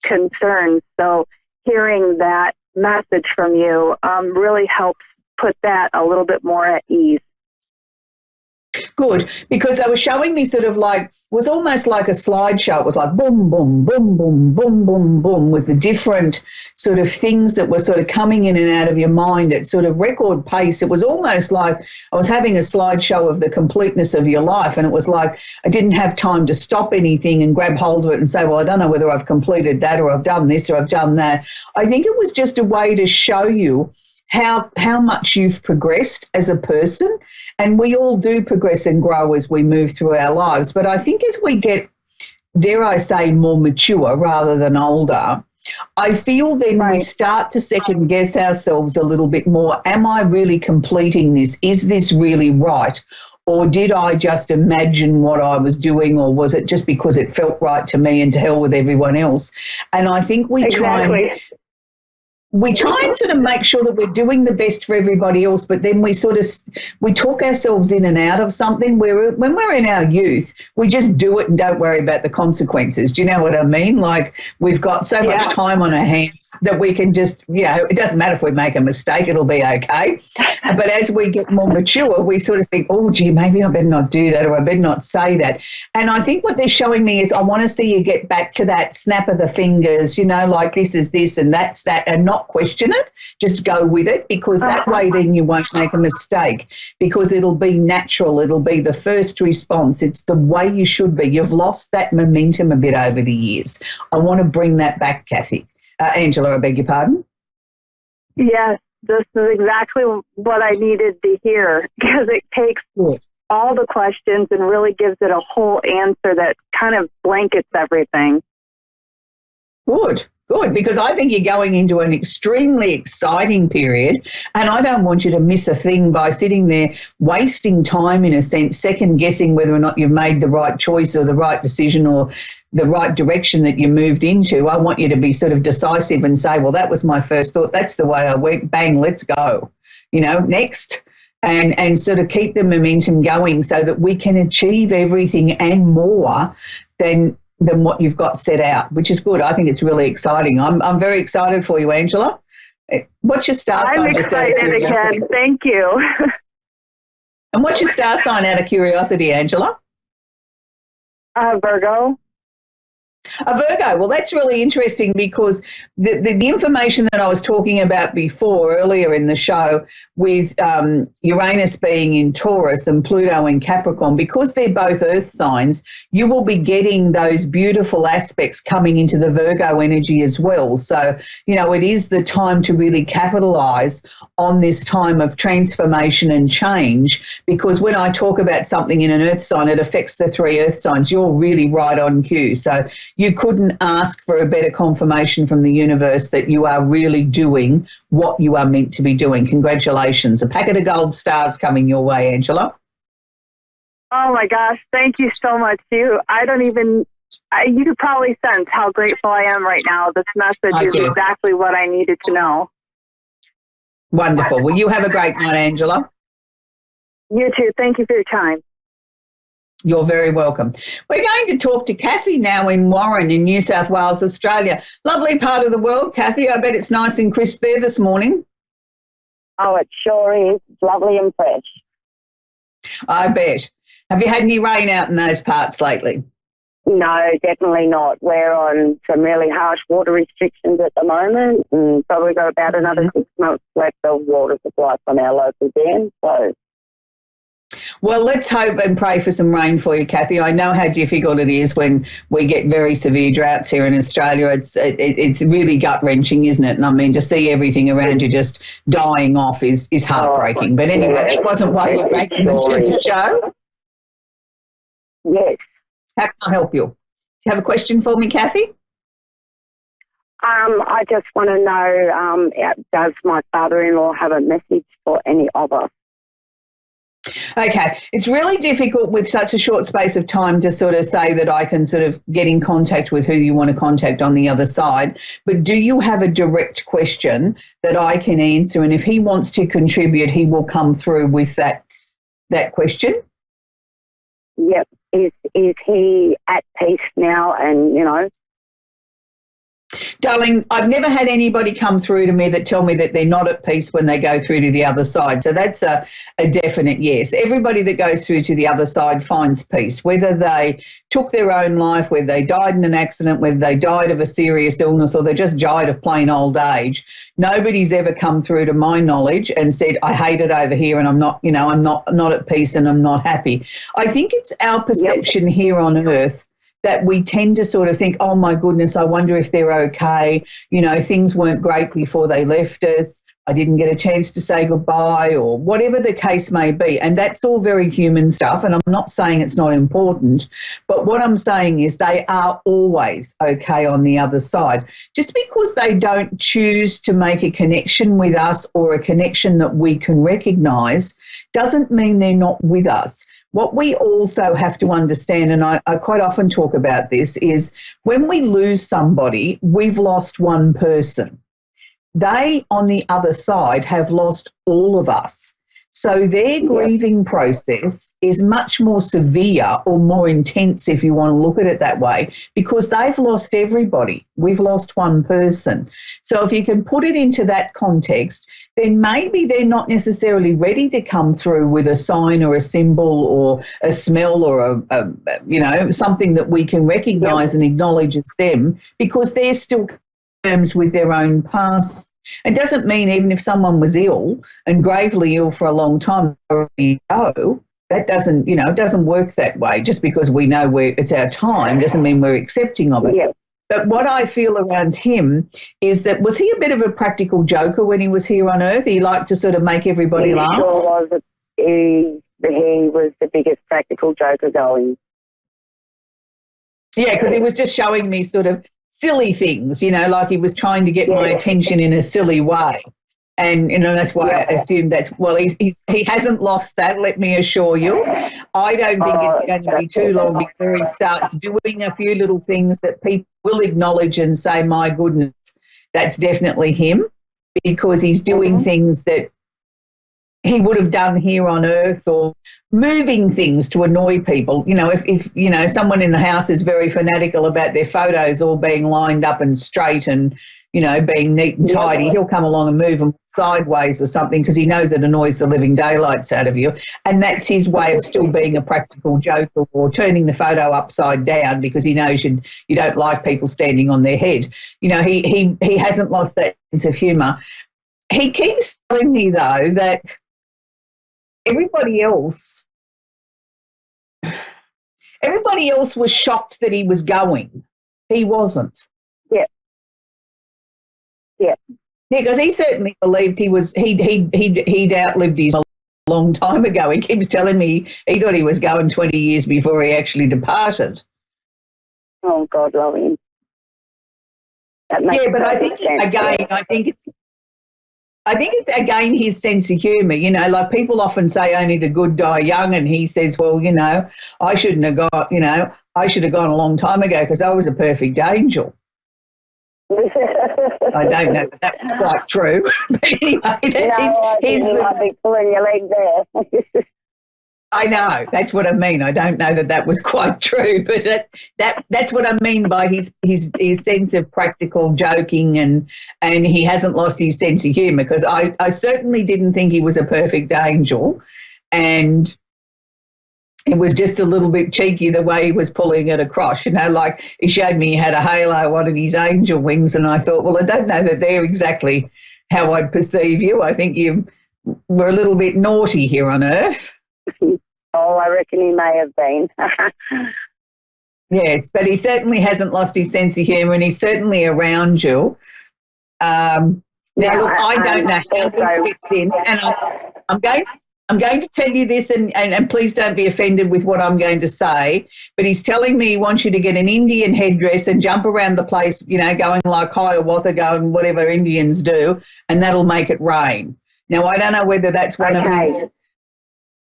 concerns. So hearing that message from you really helps put that a little bit more at ease.
Good, because they were showing me sort of it was almost like a slideshow. It was like boom, boom, boom, boom, boom, boom, boom, with the different sort of things that were sort of coming in and out of your mind at sort of record pace. It was almost like I was having a slideshow of the completeness of your life, and it was like I didn't have time to stop anything and grab hold of it and say, well, I don't know whether I've completed that or I've done this or I've done that. I think it was just a way to show you how much you've progressed as a person. And we all do progress and grow as we move through our lives. But I think as we get, dare I say, more mature rather than older, I feel then we start to second guess ourselves a little bit more. Am I really completing this? Is this really right? Or did I just imagine what I was doing, or was it just because it felt right to me and to hell with everyone else? And I think we try and sort of make sure that we're doing the best for everybody else, but then we talk ourselves in and out of something where when we're in our youth, we just do it and don't worry about the consequences. Do you know what I mean? Like, we've got so much time on our hands that we can just, it doesn't matter if we make a mistake, it'll be okay. But as we get more mature, we sort of think, oh, gee, maybe I better not do that, or I better not say that. And I think what they're showing me is I want to see you get back to that snap of the fingers, like this is this and that's that, and not question it, just go with it, because that way then you won't make a mistake, because it'll be natural, it'll be the first response, it's the way you should be. You've lost that momentum a bit over the years. I want to bring that back, Kathy. Angela, I beg your pardon?
Yes, this is exactly what I needed to hear, because it takes all the questions and really gives it a whole answer that kind of blankets everything. Good, because I think you're going into an extremely exciting period, and I don't want you to miss a thing by sitting there wasting time, in a sense, second guessing whether or not you've made the right choice or the right decision or the right direction that you moved into. I want you to be sort of decisive and say, well, that was my first thought, that's the way I went, bang, let's go, next. And sort of keep the momentum going so that we can achieve everything and more than what you've got set out, which is good. I think it's really exciting. I'm very excited for you, Angela. What's your star sign? I'm excited again. Thank you.
And what's your star sign out of curiosity, Angela?
Virgo.
A Virgo. Well, that's really interesting, because the information that I was talking about before, earlier in the show, with Uranus being in Taurus and Pluto in Capricorn, because they're both earth signs, you will be getting those beautiful aspects coming into the Virgo energy as well. So, it is the time to really capitalise on this time of transformation and change, because when I talk about something in an earth sign, it affects the 3 earth signs. You're really right on cue. So you couldn't ask for a better confirmation from the universe that you are really doing what you are meant to be doing. Congratulations. A packet of gold stars coming your way, Angela.
Oh, my gosh. Thank you so much. You could probably sense how grateful I am right now. This message is exactly what I needed to know.
Wonderful. Well, you have a great night, Angela.
You too. Thank you for your time.
You're very welcome. We're going to talk to Kathy now in Warren in New South Wales, Australia. Lovely part of the world, Kathy. I bet it's nice and crisp there this morning.
Oh, it sure is. It's lovely and fresh.
I bet. Have you had any rain out in those parts lately?
No, definitely not. We're on some really harsh water restrictions at the moment, and probably got about another 6 months left of water supply from our local dam. So,
well, let's hope and pray for some rain for you, Kathy. I know how difficult it is when we get very severe droughts here in Australia. It's really gut-wrenching, isn't it? And I mean, to see everything around you just dying off is heartbreaking. But anyway, that wasn't why you made the show.
Yes.
How can I help you? Do you have a question for me, Kathy?
I just want to know, does my father-in-law have a message for any of us?
Okay, it's really difficult with such a short space of time to sort of say that I can sort of get in contact with who you want to contact on the other side. But do you have a direct question that I can answer? And if he wants to contribute, he will come through with that question.
Yep. Is he at peace now? And,
Darling, I've never had anybody come through to me that tell me that they're not at peace when they go through to the other side. So that's a definite yes. Everybody that goes through to the other side finds peace, whether they took their own life, whether they died in an accident, whether they died of a serious illness, or they just died of plain old age. Nobody's ever come through to my knowledge and said, I hate it over here and I'm not at peace and I'm not happy. I think it's our perception here on earth that we tend to sort of think, oh, my goodness, I wonder if they're okay. You know, things weren't great before they left us. I didn't get a chance to say goodbye, or whatever the case may be. And that's all very human stuff. And I'm not saying it's not important. But what I'm saying is they are always okay on the other side. Just because they don't choose to make a connection with us or a connection that we can recognise doesn't mean they're not with us. What we also have to understand, and I quite often talk about this, is when we lose somebody, we've lost one person. They, on the other side, have lost all of us. So their grieving process is much more severe or more intense, if you want to look at it that way, because they've lost everybody. We've lost one person. So if you can put it into that context, then maybe they're not necessarily ready to come through with a sign or a symbol or a smell or something that we can recognise and acknowledge as them, because they're still terms with their own past. It doesn't mean even if someone was ill and gravely ill for a long time, that doesn't, it doesn't work that way. Just because we know it's our time doesn't mean we're accepting of it. Yeah. But what I feel around him is that, was he a bit of a practical joker when he was here on Earth? He liked to sort of make everybody laugh?
Sure was. He was the biggest practical joker going.
Yeah, because he was just showing me sort of silly things, like he was trying to get my attention in a silly way. And, that's why I assume he hasn't lost that, let me assure you. I don't think it's going to be too long before he starts doing a few little things that people will acknowledge and say, my goodness, that's definitely him, because he's doing things that he would have done here on Earth, or moving things to annoy people. If someone in the house is very fanatical about their photos all being lined up and straight and, being neat and tidy, he'll come along and move them sideways or something because he knows it annoys the living daylights out of you. And that's his way of still being a practical joker, or turning the photo upside down because he knows you don't like people standing on their head. He hasn't lost that sense of humour. He keeps telling me, though, that everybody else was shocked that he was going. He wasn't.
Yeah.
Yeah, because he certainly believed he'd outlived his a long time ago. He keeps telling me he thought he was going 20 years before he actually departed.
Oh, God love him.
But I think it's again his sense of humour. Like people often say only the good die young, and he says, well, I shouldn't have gone, I should have gone a long time ago because I was a perfect angel. I don't know if that was quite true. But anyway, that's his
you might be pulling your leg there.
I know. That's what I mean. I don't know that was quite true, but that's what I mean by his sense of practical joking, and he hasn't lost his sense of humour, because I certainly didn't think he was a perfect angel, and it was just a little bit cheeky the way he was pulling it across, like he showed me he had a halo on his angel wings, and I thought, well, I don't know that they're exactly how I'd perceive you. I think you were a little bit naughty here on Earth.
Oh, I reckon he may have been.
Yes, but he certainly hasn't lost his sense of humour, and he's certainly around you. Now, look, I don't know how this fits in, and I'm going to tell you this, and please don't be offended with what I'm going to say, but he's telling me he wants you to get an Indian headdress and jump around the place, going like Hiawatha, going whatever Indians do, and that'll make it rain. Now, I don't know whether that's one of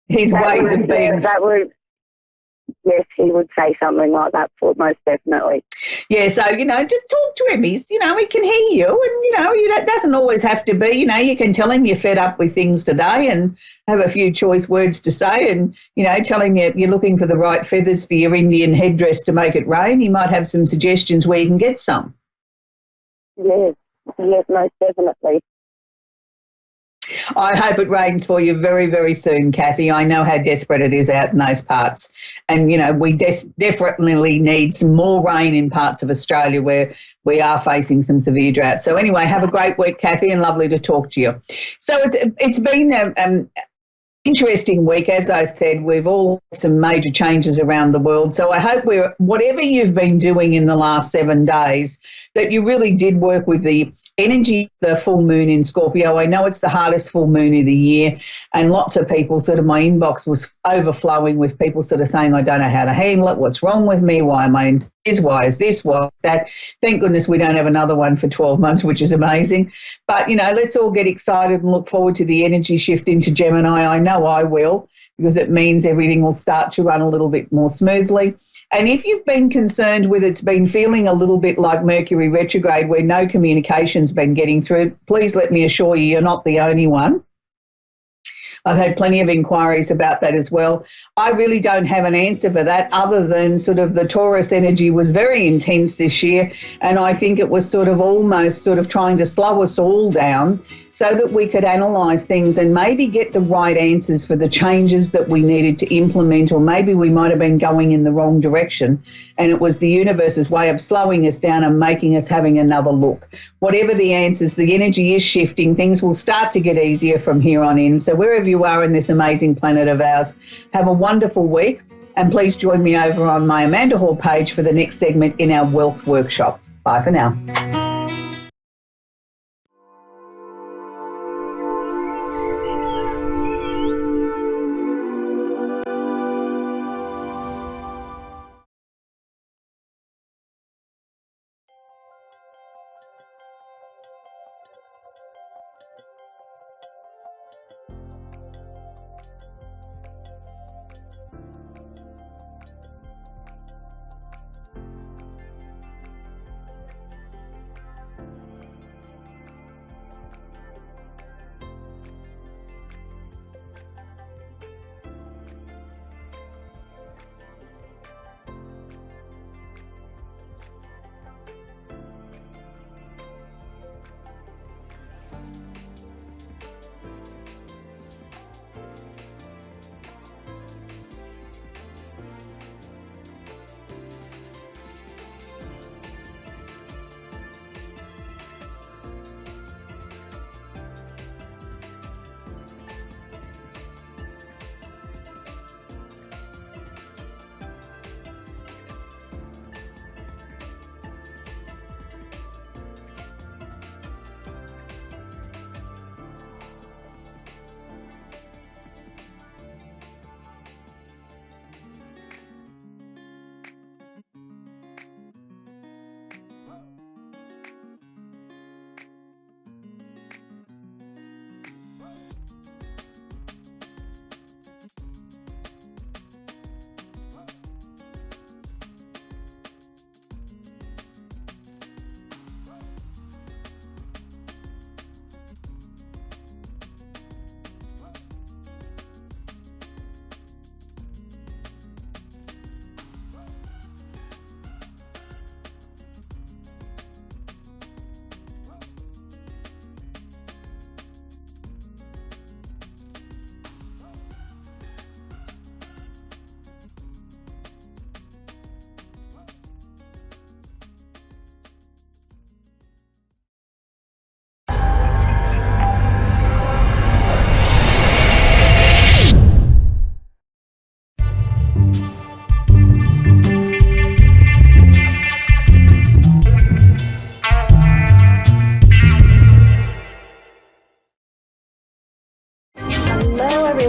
his ways of being.
Yes, he would say something like that, for most definitely.
Yeah, so, just talk to him. He's, he can hear you, and, it doesn't always have to be, you can tell him you're fed up with things today and have a few choice words to say, and, tell him you're looking for the right feathers for your Indian headdress to make it rain. He might have some suggestions where you can get some.
Yes, most definitely.
I hope it rains for you very, very soon, Kathy. I know how desperate it is out in those parts. And, we definitely need some more rain in parts of Australia where we are facing some severe drought. So anyway, have a great week, Kathy, and lovely to talk to you. So it's been interesting week. As I said, we've all had some major changes around the world. So I hope whatever you've been doing in the last 7 days, that you really did work with the energy of the full moon in Scorpio. I know it's the hardest full moon of the year, and lots of people sort of, my inbox was overflowing with people sort of saying, I don't know how to handle it. What's wrong with me? Why am I in this? Why is this? Why is that? Thank goodness we don't have another one for 12 months, which is amazing. But, let's all get excited and look forward to the energy shift into Gemini. I know I will, because it means everything will start to run a little bit more smoothly. And if you've been concerned with it's been feeling a little bit like Mercury retrograde where no communication's been getting through, please let me assure you, you're not the only one. I've had plenty of inquiries about that as well. I really don't have an answer for that other than sort of the Taurus energy was very intense this year, and I think it was sort of almost sort of trying to slow us all down so that we could analyse things and maybe get the right answers for the changes that we needed to implement, or maybe we might have been going in the wrong direction and it was the universe's way of slowing us down and making us having another look. Whatever the answers, the energy is shifting. Things will start to get easier from here on in. So wherever you are in this amazing planet of ours, have a wonderful week, and please join me over on my Amanda Hall page for the next segment in our wealth workshop. Bye for now.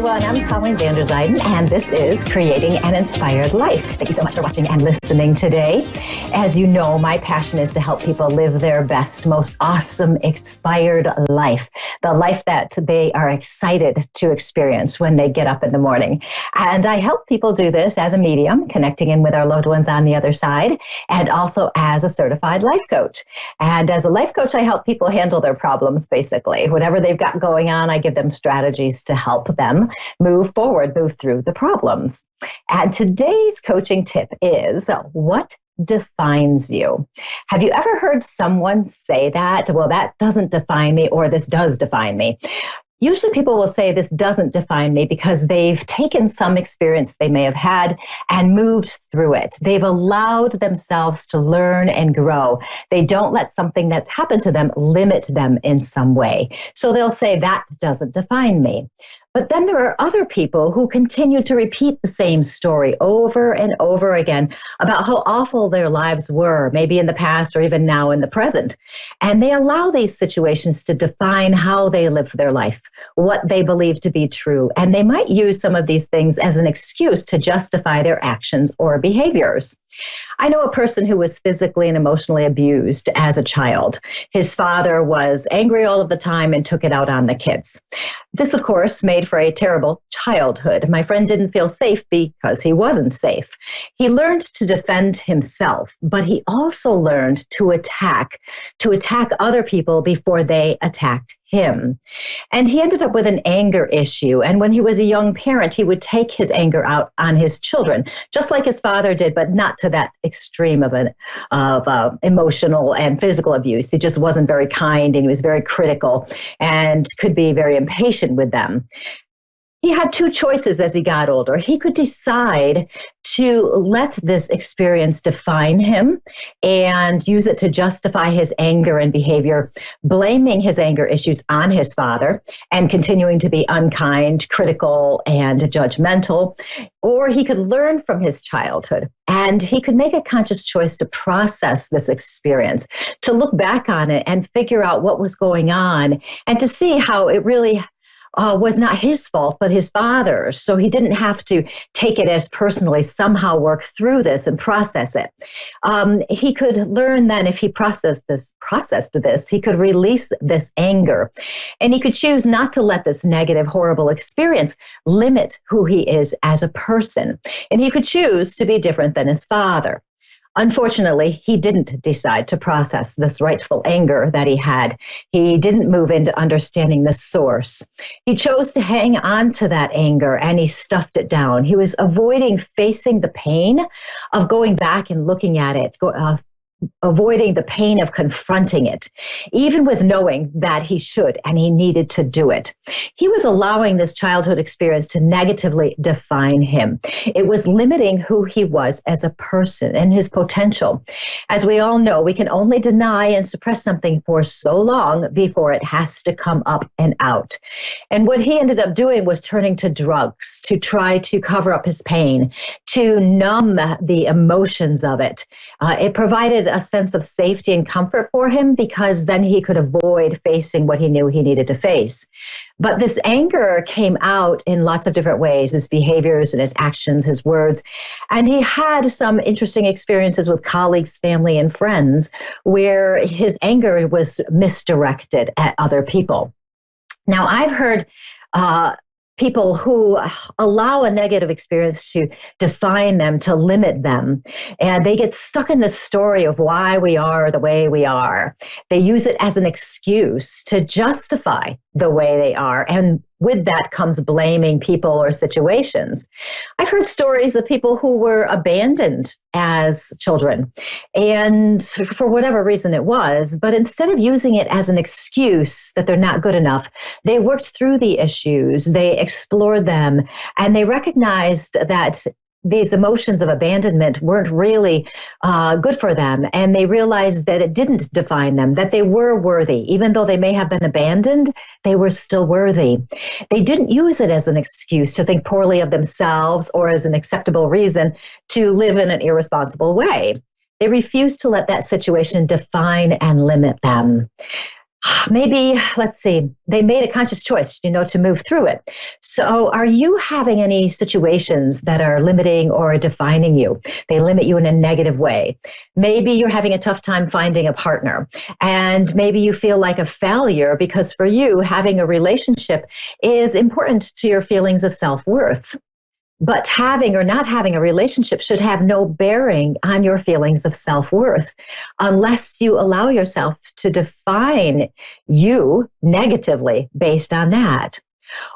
I'm Colleen Vander Zijden, and this is Creating an Inspired Life. Thank you so much for watching and listening today. As you know, my passion is to help people live their best, most awesome, inspired life, the life that they are excited to experience when they get up in the morning. And I help people do this as a medium, connecting in with our loved ones on the other side, and also as a certified life coach. And as a life coach, I help people handle their problems, basically. Whatever they've got going on, I give them strategies to help them move forward, move through the problems. And today's coaching tip is, what defines you? Have you ever heard someone say that? Well, that doesn't define me, or this does define me. Usually people will say this doesn't define me because they've taken some experience they may have had and moved through it. They've allowed themselves to learn and grow. They don't let something that's happened to them limit them in some way. So they'll say that doesn't define me. But then there are other people who continue to repeat the same story over and over again about how awful their lives were, maybe in the past or even now in the present. And they allow these situations to define how they live their life, what they believe to be true. And they might use some of these things as an excuse to justify their actions or behaviors. I know a person who was physically and emotionally abused as a child. His father was angry all of the time and took it out on the kids. This, of course, made for a terrible childhood. My friend didn't feel safe because he wasn't safe. He learned to defend himself, but he also learned to attack other people before they attacked him. And he ended up with an anger issue. And when he was a young parent, he would take his anger out on his children, just like his father did, but not to that extreme of emotional and physical abuse. He just wasn't very kind, and he was very critical and could be very impatient with them. He had two choices as he got older. He could decide to let this experience define him and use it to justify his anger and behavior, blaming his anger issues on his father and continuing to be unkind, critical, and judgmental. Or he could learn from his childhood, and he could make a conscious choice to process this experience, to look back on it and figure out what was going on, and to see how it really was not his fault, but his father's. So he didn't have to take it as personally, somehow work through this and process it. He could learn then, if he processed this, he could release this anger. And he could choose not to let this negative, horrible experience limit who he is as a person. And he could choose to be different than his father. Unfortunately, he didn't decide to process this rightful anger that he had. He didn't move into understanding the source. He chose to hang on to that anger, and he stuffed it down. He was avoiding facing the pain of going back and looking at it, avoiding the pain of confronting it, even with knowing that he should and he needed to do it. He was allowing this childhood experience to negatively define him. It was limiting who he was as a person and his potential. As we all know, we can only deny and suppress something for so long before it has to come up and out. And what he ended up doing was turning to drugs to try to cover up his pain, to numb the emotions of it. It provided a sense of safety and comfort for him, because then he could avoid facing what he knew he needed to face. But this anger came out in lots of different ways, his behaviors and his actions, his words. And he had some interesting experiences with colleagues, family, and friends where his anger was misdirected at other people. Now, I've heard people who allow a negative experience to define them, to limit them, and they get stuck in the story of why we are the way we are. They use it as an excuse to justify the way they are, and with that comes blaming people or situations. I've heard stories of people who were abandoned as children, and for whatever reason it was, but instead of using it as an excuse that they're not good enough, they worked through the issues, they explored them, and they recognized that these emotions of abandonment weren't really good for them. And they realized that it didn't define them, that they were worthy. Even though they may have been abandoned, they were still worthy. They didn't use it as an excuse to think poorly of themselves or as an acceptable reason to live in an irresponsible way. They refused to let that situation define and limit them. Maybe, they made a conscious choice, to move through it. So are you having any situations that are limiting or defining you? They limit you in a negative way. Maybe you're having a tough time finding a partner, and maybe you feel like a failure because for you, having a relationship is important to your feelings of self-worth. But having or not having a relationship should have no bearing on your feelings of self-worth unless you allow yourself to define you negatively based on that.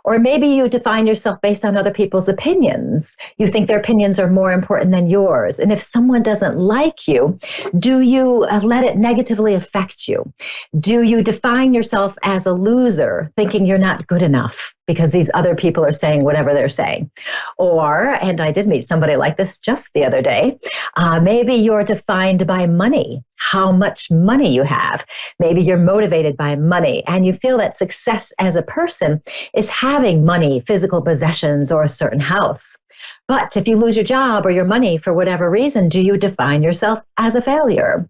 Or maybe you define yourself based on other people's opinions. You think their opinions are more important than yours. And if someone doesn't like you, do you let it negatively affect you? Do you define yourself as a loser, thinking you're not good enough? because these other people are saying whatever they're saying. Or, and I did meet somebody like this just the other day, maybe you're defined by money, how much money you have. Maybe you're motivated by money and you feel that success as a person is having money, physical possessions, or a certain house. But if you lose your job or your money for whatever reason, do you define yourself as a failure?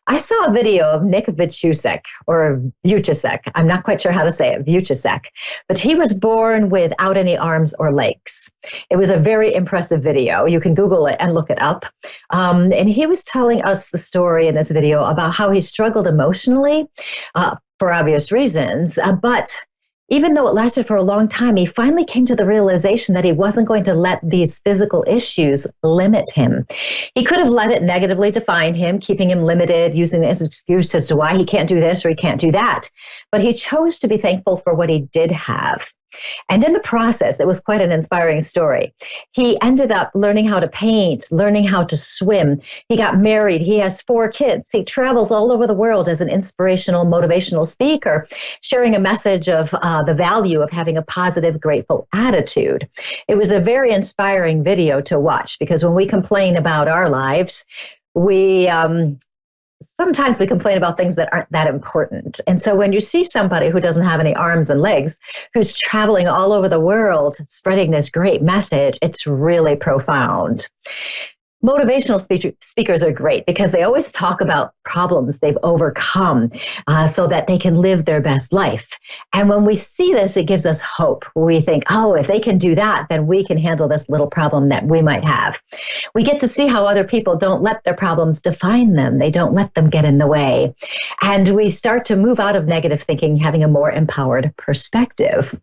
I saw a video of Nick Vujicic, or Vujicic. I'm not quite sure how to say it, Vujicic. But he was born without any arms or legs. It was a very impressive video. You can Google it and look it up. And he was telling us the story in this video about how he struggled emotionally for obvious reasons. But even though it lasted for a long time, he finally came to the realization that he wasn't going to let these physical issues limit him. He could have let it negatively define him, keeping him limited, using it as an excuse as to why he can't do this or he can't do that. But he chose to be thankful for what he did have. And in the process, it was quite an inspiring story. He ended up learning how to paint, learning how to swim. He got married. He has 4 kids. He travels all over the world as an inspirational, motivational speaker, sharing a message of the value of having a positive, grateful attitude. It was a very inspiring video to watch because when we complain about our lives, sometimes we complain about things that aren't that important. And so when you see somebody who doesn't have any arms and legs, who's traveling all over the world, spreading this great message, it's really profound. Motivational speakers are great because they always talk about problems they've overcome so that they can live their best life. And when we see this, it gives us hope. We think, oh, if they can do that, then we can handle this little problem that we might have. We get to see how other people don't let their problems define them. They don't let them get in the way. And we start to move out of negative thinking, having a more empowered perspective.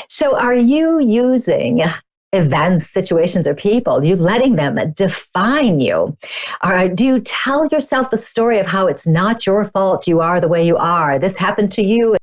So are you using events, situations, or people, you letting them define you? Or do you tell yourself the story of how it's not your fault, you are the way you are, this happened to you?